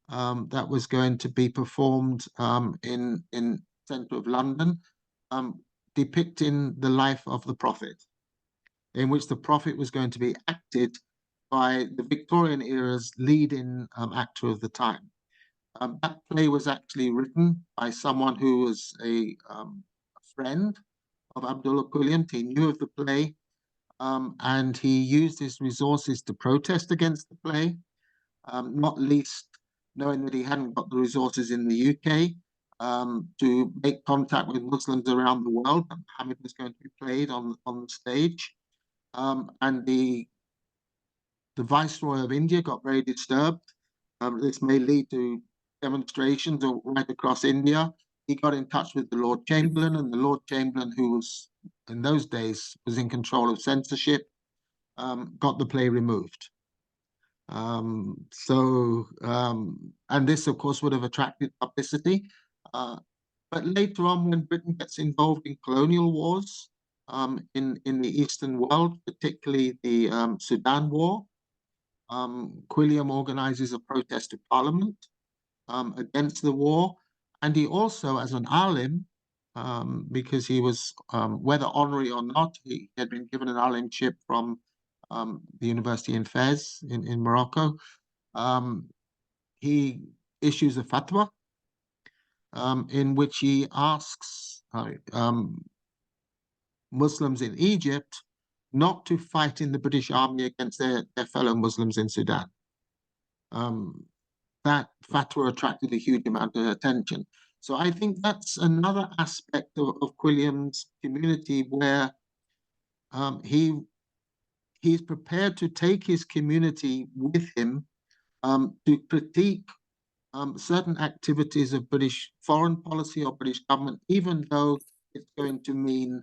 that was going to be performed in the centre of London, depicting the life of the Prophet, in which the Prophet was going to be acted by the Victorian era's leading actor of the time. That play was actually written by someone who was a friend of Abdullah Quilliam. He knew of the play, and he used his resources to protest against the play, not least knowing that he hadn't got the resources in the UK to make contact with Muslims around the world. Muhammad was going to be played on the stage. And the Viceroy of India got very disturbed. This may lead to demonstrations right across India. He got in touch with the Lord Chamberlain, and the Lord Chamberlain, who was in those days was in control of censorship, got the play removed. And this, of course, would have attracted publicity. But later on, when Britain gets involved in colonial wars in the Eastern world, particularly the Sudan War, Quilliam organizes a protest to Parliament against the war. And he also, as an alim, because he was, whether honorary or not, he had been given an alimship from the university in Fez in Morocco. He issues a fatwa in which he asks Muslims in Egypt not to fight in the British Army against their fellow Muslims in Sudan. That fatwa attracted a huge amount of attention. So I think that's another aspect of Quilliam's community where he's prepared to take his community with him to critique certain activities of British foreign policy or British government, even though it's going to mean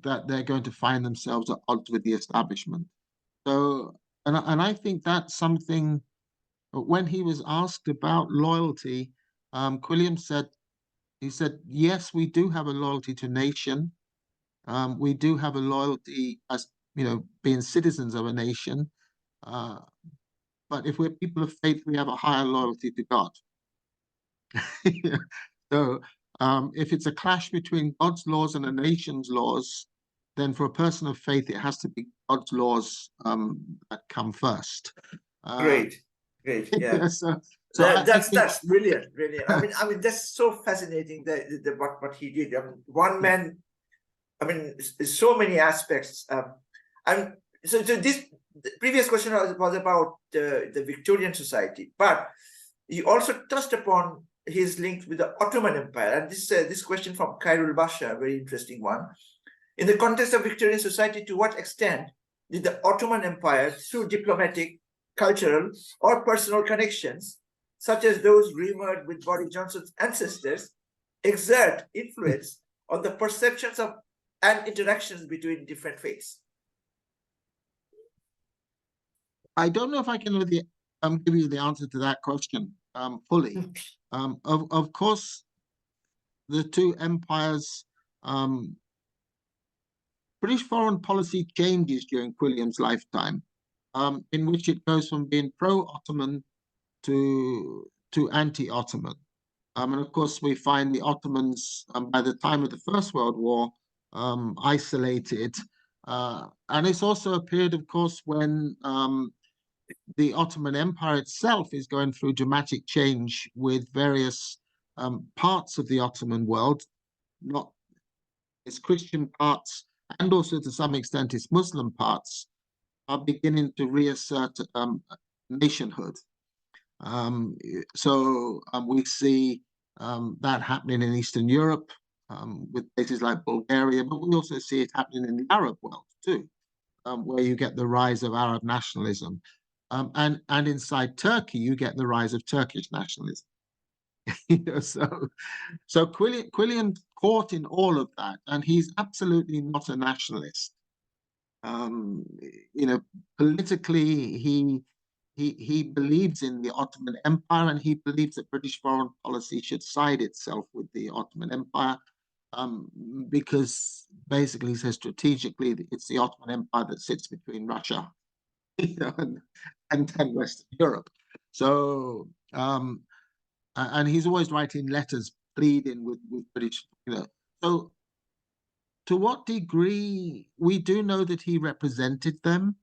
that they're going to find themselves at odds with the establishment. So, and I think that's something, when he was asked about loyalty, Quilliam said, yes, we do have a loyalty to nation. We do have a loyalty as, being citizens of a nation. But if we're people of faith, we have a higher loyalty to God. So if it's a clash between God's laws and a nation's laws, then for a person of faith, it has to be God's laws that come first. Great. Yeah. So that's brilliant. I mean, that's so fascinating that what he did. I mean, one man. I mean, so many aspects. And so this the previous question was about the Victorian society, but you also touched upon his link with the Ottoman Empire. And this question from Khairul Basha, a very interesting one. In the context of Victorian society, to what extent did the Ottoman Empire, through diplomatic, cultural, or personal connections, such as those rumored with Boris Johnson's ancestors, exert influence on the perceptions of and interactions between different faiths? I don't know if I can really give you the answer to that question fully. Of course, the two empires, British foreign policy changes during Quilliam's lifetime, in which it goes from being pro-Ottoman to anti-Ottoman. And of course, we find the Ottomans, by the time of the First World War, isolated. And it's also a period, of course, when the Ottoman Empire itself is going through dramatic change, with various parts of the Ottoman world, not its Christian parts, and also to some extent its Muslim parts, are beginning to reassert nationhood. So we see that happening in Eastern Europe with places like Bulgaria, but we also see it happening in the Arab world too, where you get the rise of Arab nationalism. And inside Turkey, you get the rise of Turkish nationalism. So Quilliam caught in all of that, and he's absolutely not a nationalist. Politically, he believes in the Ottoman Empire, and he believes that British foreign policy should side itself with the Ottoman Empire, because basically he says strategically it's the Ottoman Empire that sits between Russia and Western Europe. So and he's always writing letters pleading with British, So to what degree, we do know that he represented them.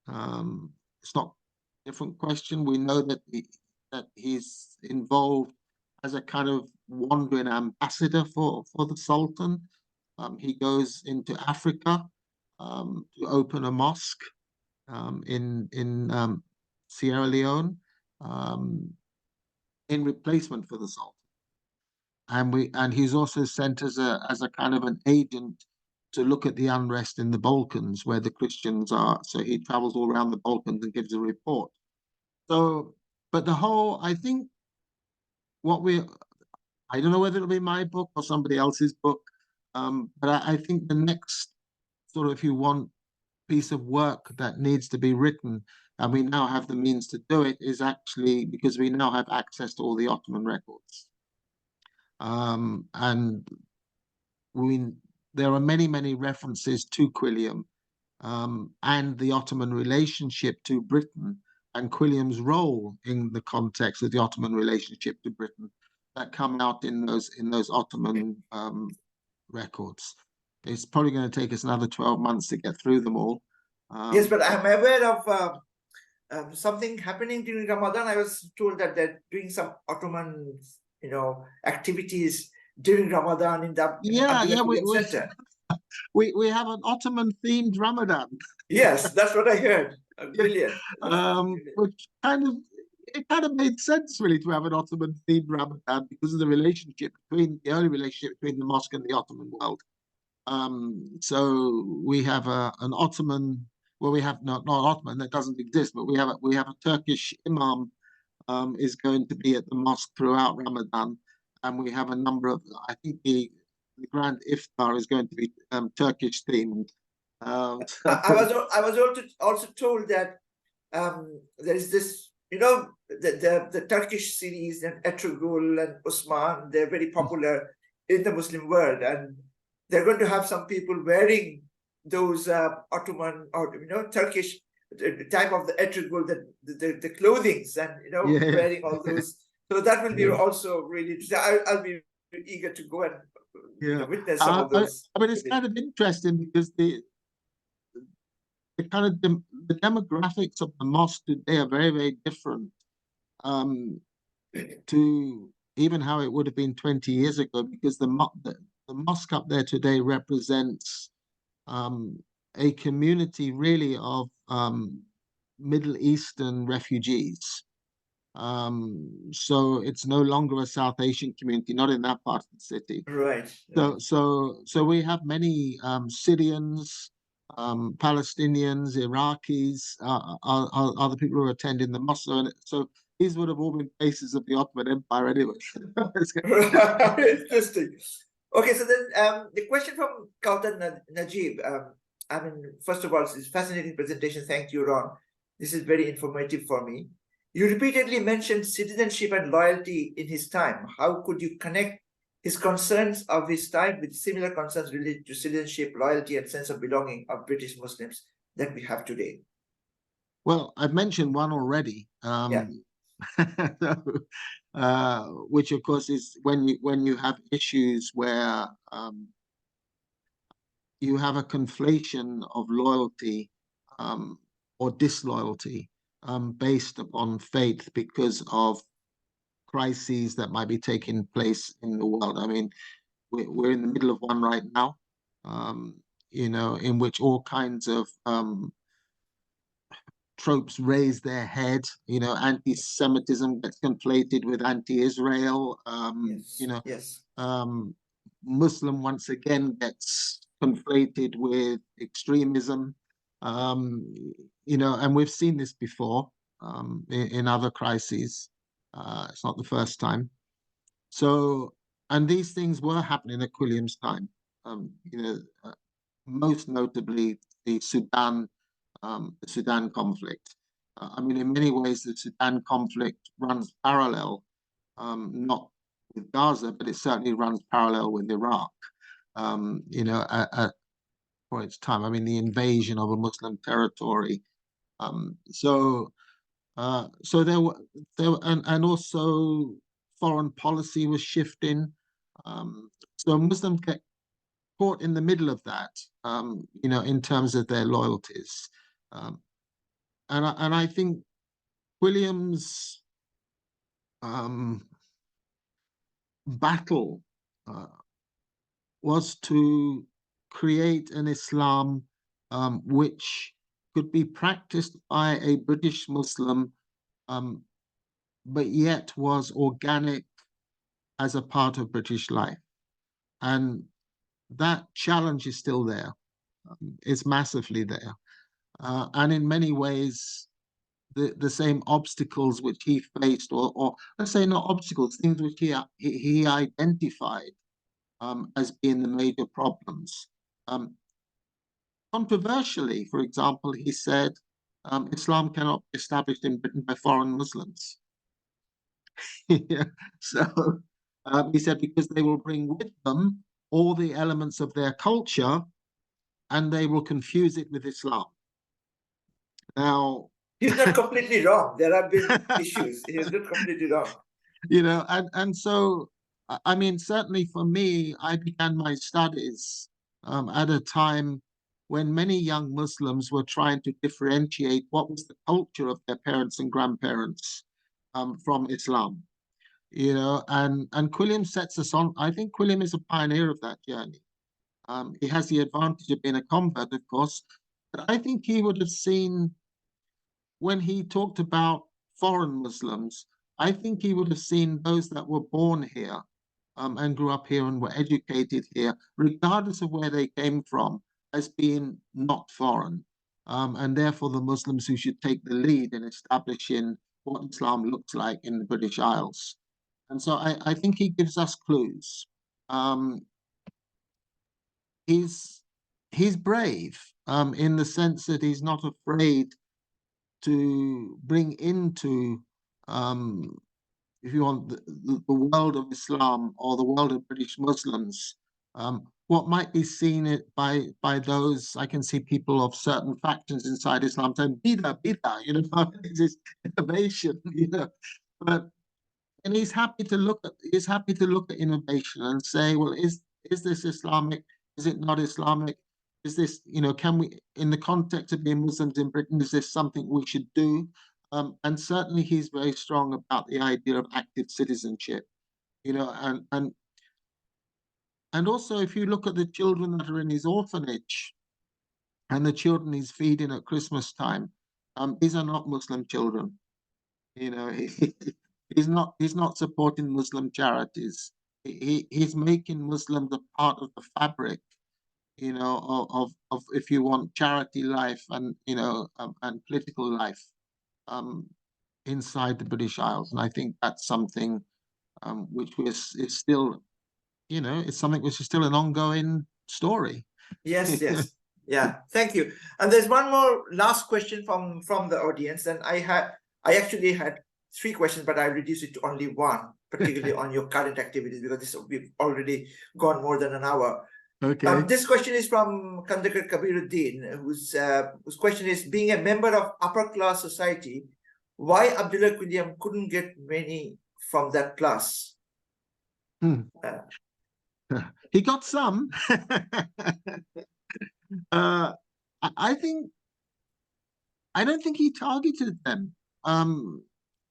It's not a different question. We know that that he's involved as a kind of wandering ambassador for the Sultan. He goes into Africa to open a mosque in Sierra Leone in replacement for the Sultan. And he's also sent as a kind of an agent to look at the unrest in the Balkans where the Christians are. So he travels all around the Balkans and gives a report. So, but I think I don't know whether it'll be my book or somebody else's book, but I think the next sort of, if you want, piece of work that needs to be written, and we now have the means to do it, is actually because we now have access to all the Ottoman records. And there are many references to Quilliam and the Ottoman relationship to Britain and Quilliam's role in the context of the Ottoman relationship to Britain that come out in those Ottoman records. It's probably going to take us another 12 months to get through them all. Yes, but I'm aware of something happening during Ramadan. I was told that they're doing some Ottoman, activities during Ramadan in the Abdullah Center. We have an Ottoman themed Ramadan. Yes, that's what I heard. Brilliant. Which kind of made sense really to have an Ottoman themed Ramadan because of the early relationship between the mosque and the Ottoman world. So we have an Ottoman. Well, we have not Ottoman, that doesn't exist, but we have a Turkish imam is going to be at the mosque throughout Ramadan, and we have a number of. I think the grand iftar is going to be Turkish themed. I was also told that there is this, the Turkish series and Ertugrul and Osman. They're very popular in the Muslim world, and they're going to have some people wearing those Ottoman or Turkish type of the Ertugrul, the clothings, and wearing all those. So that will be also really. I'll be eager to go and witness some of those. I mean, it's kind of interesting because the demographics of the mosque today are very different to even how it would have been 20 years ago, because the mosque up there today represents a community really of Middle Eastern refugees. So it's no longer a South Asian community, not in that part of the city. Right. So we have many Syrians, Palestinians, Iraqis, other people who are attending the mosque. So these would have all been faces of the Ottoman Empire anyway. Interesting. Okay, so then the question from Kautan Najib. First of all, it's a fascinating presentation. Thank you, Ron. This is very informative for me. You repeatedly mentioned citizenship and loyalty in his time. How could you connect his concerns of his time with similar concerns related to citizenship, loyalty, and sense of belonging of British Muslims that we have today? Well, I've mentioned one already. Which of course is when you have issues where you have a conflation of loyalty or disloyalty based upon faith because of crises that might be taking place in the world. I mean, we're in the middle of one right now, in which all kinds of tropes raise their head. Anti-Semitism gets conflated with anti-Israel. Yes. Muslim once again gets conflated with extremism. And we've seen this before in other crises. It's not the first time. So, and these things were happening at Quilliam's time. Most notably the Sudan conflict. In many ways, the Sudan conflict runs parallel, not with Gaza, but it certainly runs parallel with Iraq. For its time, the invasion of a Muslim territory. So there were, and also foreign policy was shifting. So Muslims get caught in the middle of that, you know, in terms of their loyalties. And I think Quilliam's battle was to create an Islam which could be practiced by a British Muslim, but yet was organic as a part of British life. And that challenge is still there. It's massively there. And in many ways, the same obstacles which he faced, or let's say not obstacles, things which he identified as being the major problems. Controversially, for example, he said Islam cannot be established in Britain by foreign Muslims. Yeah. So he said because they will bring with them all the elements of their culture and they will confuse it with Islam. Now, he's not completely wrong. There have been issues. He's not completely wrong. You know, and so, I mean, certainly for me, I began my studies at a time when many young Muslims were trying to differentiate what was the culture of their parents and grandparents from Islam. You know, and Quilliam sets us on. I think Quilliam is a pioneer of that journey. He has the advantage of being a convert, of course, but I think he would have seen when he talked about foreign Muslims, I think he would have seen those that were born here and grew up here and were educated here, regardless of where they came from, as being not foreign. And therefore, the Muslims who should take the lead in establishing what Islam looks like in the British Isles. And so I think he gives us clues. He's brave in the sense that he's not afraid to bring into, if you want, the world of Islam or the world of British Muslims, what might be seen by those, I can see people of certain factions inside Islam saying, bida, you know, this innovation, you know. And he's happy to look at innovation and say, well, is this Islamic? Is it not Islamic? Is this, you know, can we, in the context of being Muslims in Britain, is this something we should do? And certainly he's very strong about the idea of active citizenship, you know, and also if you look at the children that are in his orphanage and the children he's feeding at Christmas time, these are not Muslim children. You know, he's not supporting Muslim charities. He's making Muslims a part of the fabric, you know, of if you want, charity life and, you know, and political life inside the British Isles. And I think that's something which is still, you know, it's something which is still an ongoing story. Yes, yes. Yeah, thank you. And there's one more last question from the audience. And I actually had 3 questions, but I reduced it to only 1, particularly on your current activities, because we've already gone more than an hour. Okay. This question is from Kandakar Kabiruddin, whose question is, being a member of upper class society, why Abdullah Quilliam couldn't get many from that class? He got some. I don't think he targeted them.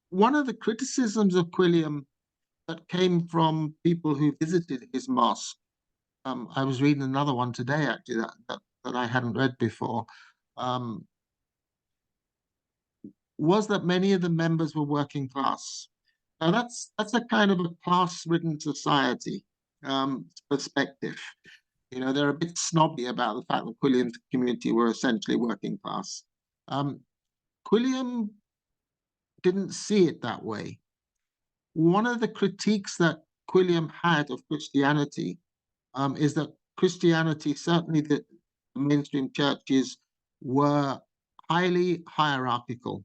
One of the criticisms of Quilliam that came from people who visited his mosque, I was reading another one today, actually, that I hadn't read before, was that many of the members were working class. Now that's a kind of a class-ridden society perspective. You know, they're a bit snobby about the fact that Quilliam's community were essentially working class. Quilliam didn't see it that way. One of the critiques that Quilliam had of Christianity is that Christianity, certainly the mainstream churches, were highly hierarchical.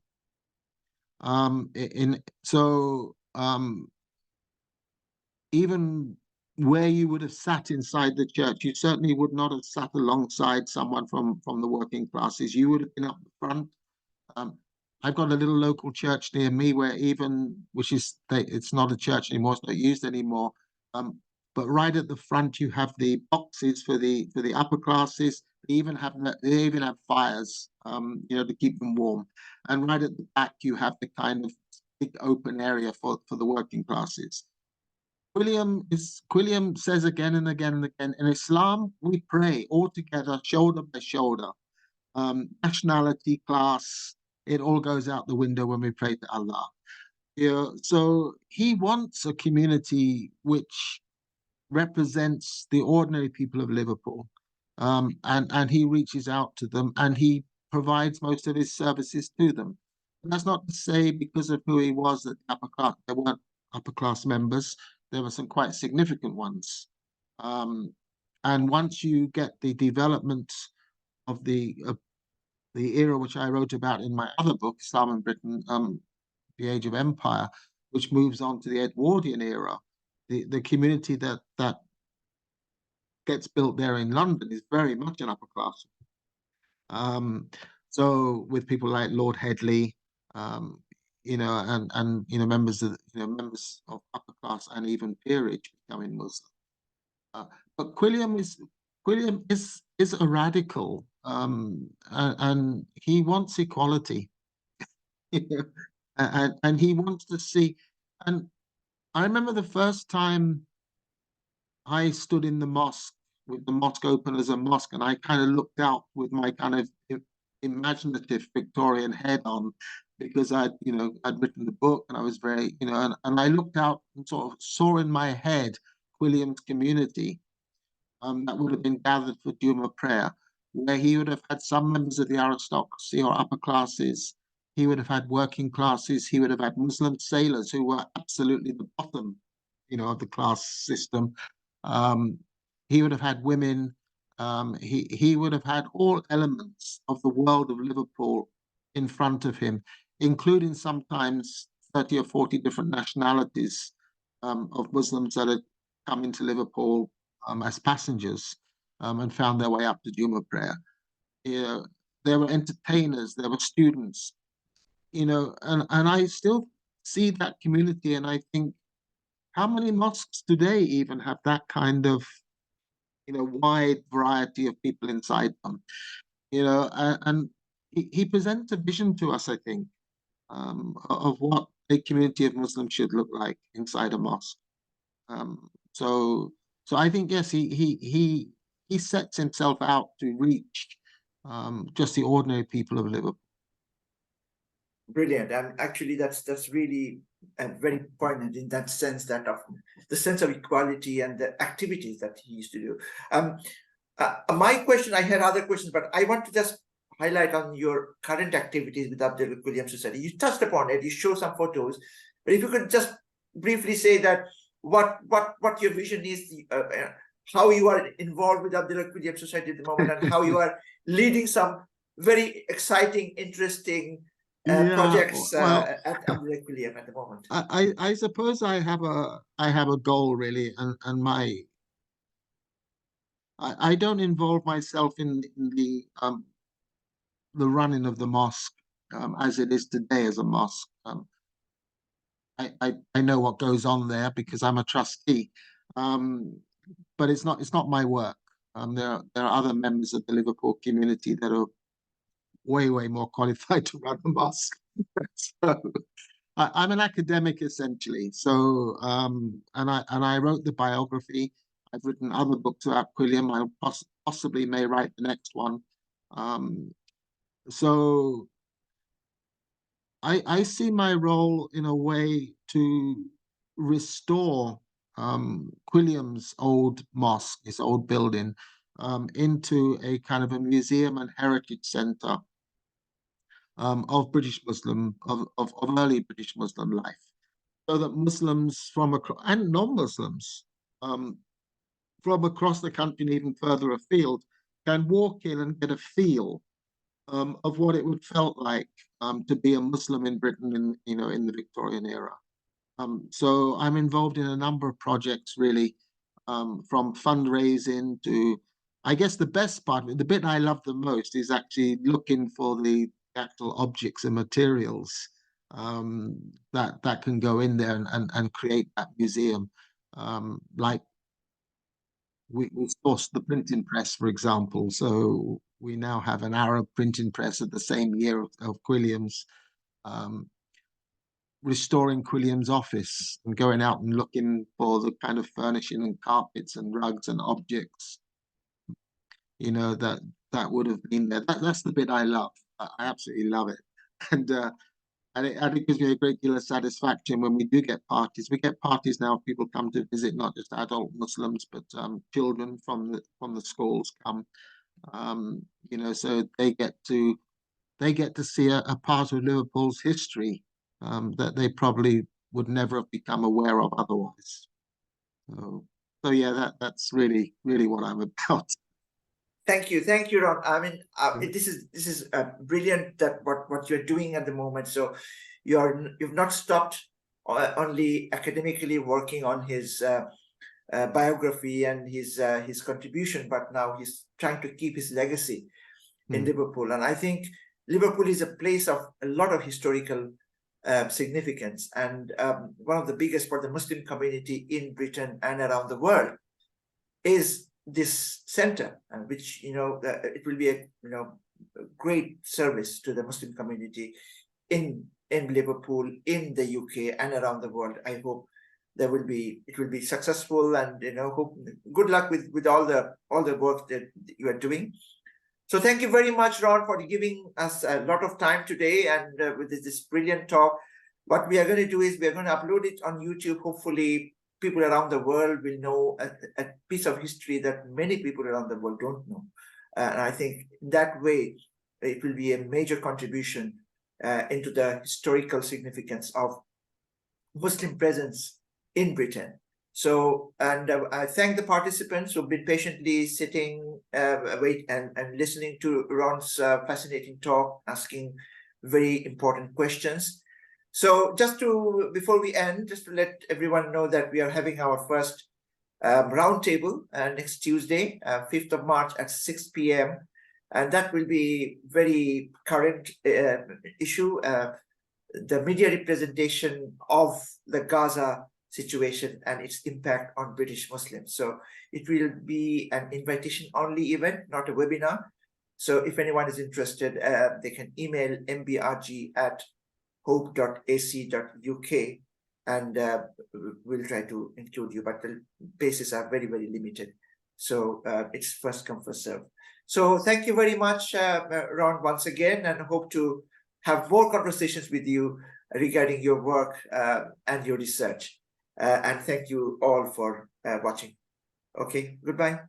Even where you would have sat inside the church, you certainly would not have sat alongside someone from the working classes. You would have been up the front. I've got a little local church near me where it's not a church anymore, it's not used anymore. but right at the front you have the boxes for the upper classes. They even have fires, to keep them warm. And right at the back you have the kind of big open area for the working classes. Quilliam says again and again and again, in Islam we pray all together, shoulder by shoulder. Nationality, class, it all goes out the window when we pray to Allah. Yeah, so he wants a community which represents the ordinary people of Liverpool, and he reaches out to them and he provides most of his services to them. And that's not to say because of who he was that there weren't upper class members. There were some quite significant ones. And once you get the development of the era which I wrote about in my other book, Islam and Britain, The Age of Empire, which moves on to the Edwardian era, the community that gets built there in London is very much an upper class. So with people like Lord Headley, and members of upper class and even peerage becoming Muslim. But Quilliam is a radical, and he wants equality, and he wants to see. And I remember the first time I stood in the mosque with the mosque open as a mosque, and I kind of looked out with my kind of imaginative Victorian head on, because I'd written the book and I was very, and I looked out and sort of saw in my head Quilliam's community that would have been gathered for Juma prayer, where he would have had some members of the aristocracy or upper classes. He would have had working classes. He would have had Muslim sailors who were absolutely the bottom, of the class system. He would have had women. He would have had all elements of the world of Liverpool in front of him, including sometimes 30 or 40 different nationalities of Muslims that had come into Liverpool as passengers and found their way up to Juma prayer. There were entertainers, there were students, and I still see that community, and I think, how many mosques today even have that kind of, wide variety of people inside them? And he presents a vision to us, I think, of what a community of Muslims should look like inside a mosque. So I think, yes, he sets himself out to reach just the ordinary people of Liverpool. Brilliant, and actually that's really very poignant in that sense, that of the sense of equality and the activities that he used to do. My question, I had other questions, but I want to just highlight on your current activities with Abdullah Quilliam Society. You touched upon it, you show some photos, but if you could just briefly say that what your vision is, how you are involved with Abdullah Quilliam Society at the moment, and how you are leading some very exciting, interesting projects at Abdullah Quilliam at the moment. I suppose I have a goal, really, and I don't involve myself in the running of the mosque as it is today as a mosque. I know what goes on there because I'm a trustee, but it's not my work. There are other members of the Liverpool community that are way more qualified to run the mosque. So I'm an academic essentially. So and I wrote the biography. I've written other books about Quilliam. I possibly may write the next one. So I see my role in a way to restore Quilliam's old mosque, his old building, into a kind of a museum and heritage center of British Muslim, of early British Muslim life, so that Muslims and non-Muslims from across the country and even further afield can walk in and get a feel of what it would felt like to be a Muslim in Britain in the Victorian era. So I'm involved in a number of projects, really, from fundraising to, I guess the best part, the bit I love the most is actually looking for the actual objects and materials that can go in there and create that museum, like we sourced the printing press, for example. So we now have an Arab printing press of the same year of Quilliam's, restoring Quilliam's office and going out and looking for the kind of furnishing and carpets and rugs and objects, you know, that would have been there. That's the bit I love. I absolutely love it. And it gives me a great deal of satisfaction when we do get parties. We get parties now. People come to visit, not just adult Muslims, but children from the schools come. You know, so they get to see a part of Liverpool's history that they probably would never have become aware of otherwise. So yeah, that's really what I'm about. Thank you, Ron. I mean, this is brilliant that what you're doing at the moment. So you've not stopped only academically working on his biography and his contribution, but now he's trying to keep his legacy in Liverpool. And I think Liverpool is a place of a lot of historical significance, and one of the biggest for the Muslim community in Britain and around the world is this center, which, you know, it will be a great service to the Muslim community in Liverpool, in the UK, and around the world. I hope it will be successful, and hope good luck with all the work that you are doing. So thank you very much, Ron, for giving us a lot of time today, and with this brilliant talk. What we are going to do is we are going to upload it on YouTube. Hopefully people around the world will know a piece of history that many people around the world don't know. And I think that way it will be a major contribution into the historical significance of Muslim presence in Britain. So, and I thank the participants who've been patiently sitting, and listening to Ron's fascinating talk, asking very important questions. So before we end, just to let everyone know that we are having our first roundtable next Tuesday, 5th of March at 6 p.m. And that will be very current issue, the media representation of the Gaza situation and its impact on British Muslims. So it will be an invitation-only event, not a webinar. So if anyone is interested, they can email mbrg@hope.ac.uk, and we'll try to include you, but the places are very, very limited. So it's first come, first serve. So thank you very much, Ron, once again, and hope to have more conversations with you regarding your work and your research. And thank you all for watching. Okay, goodbye.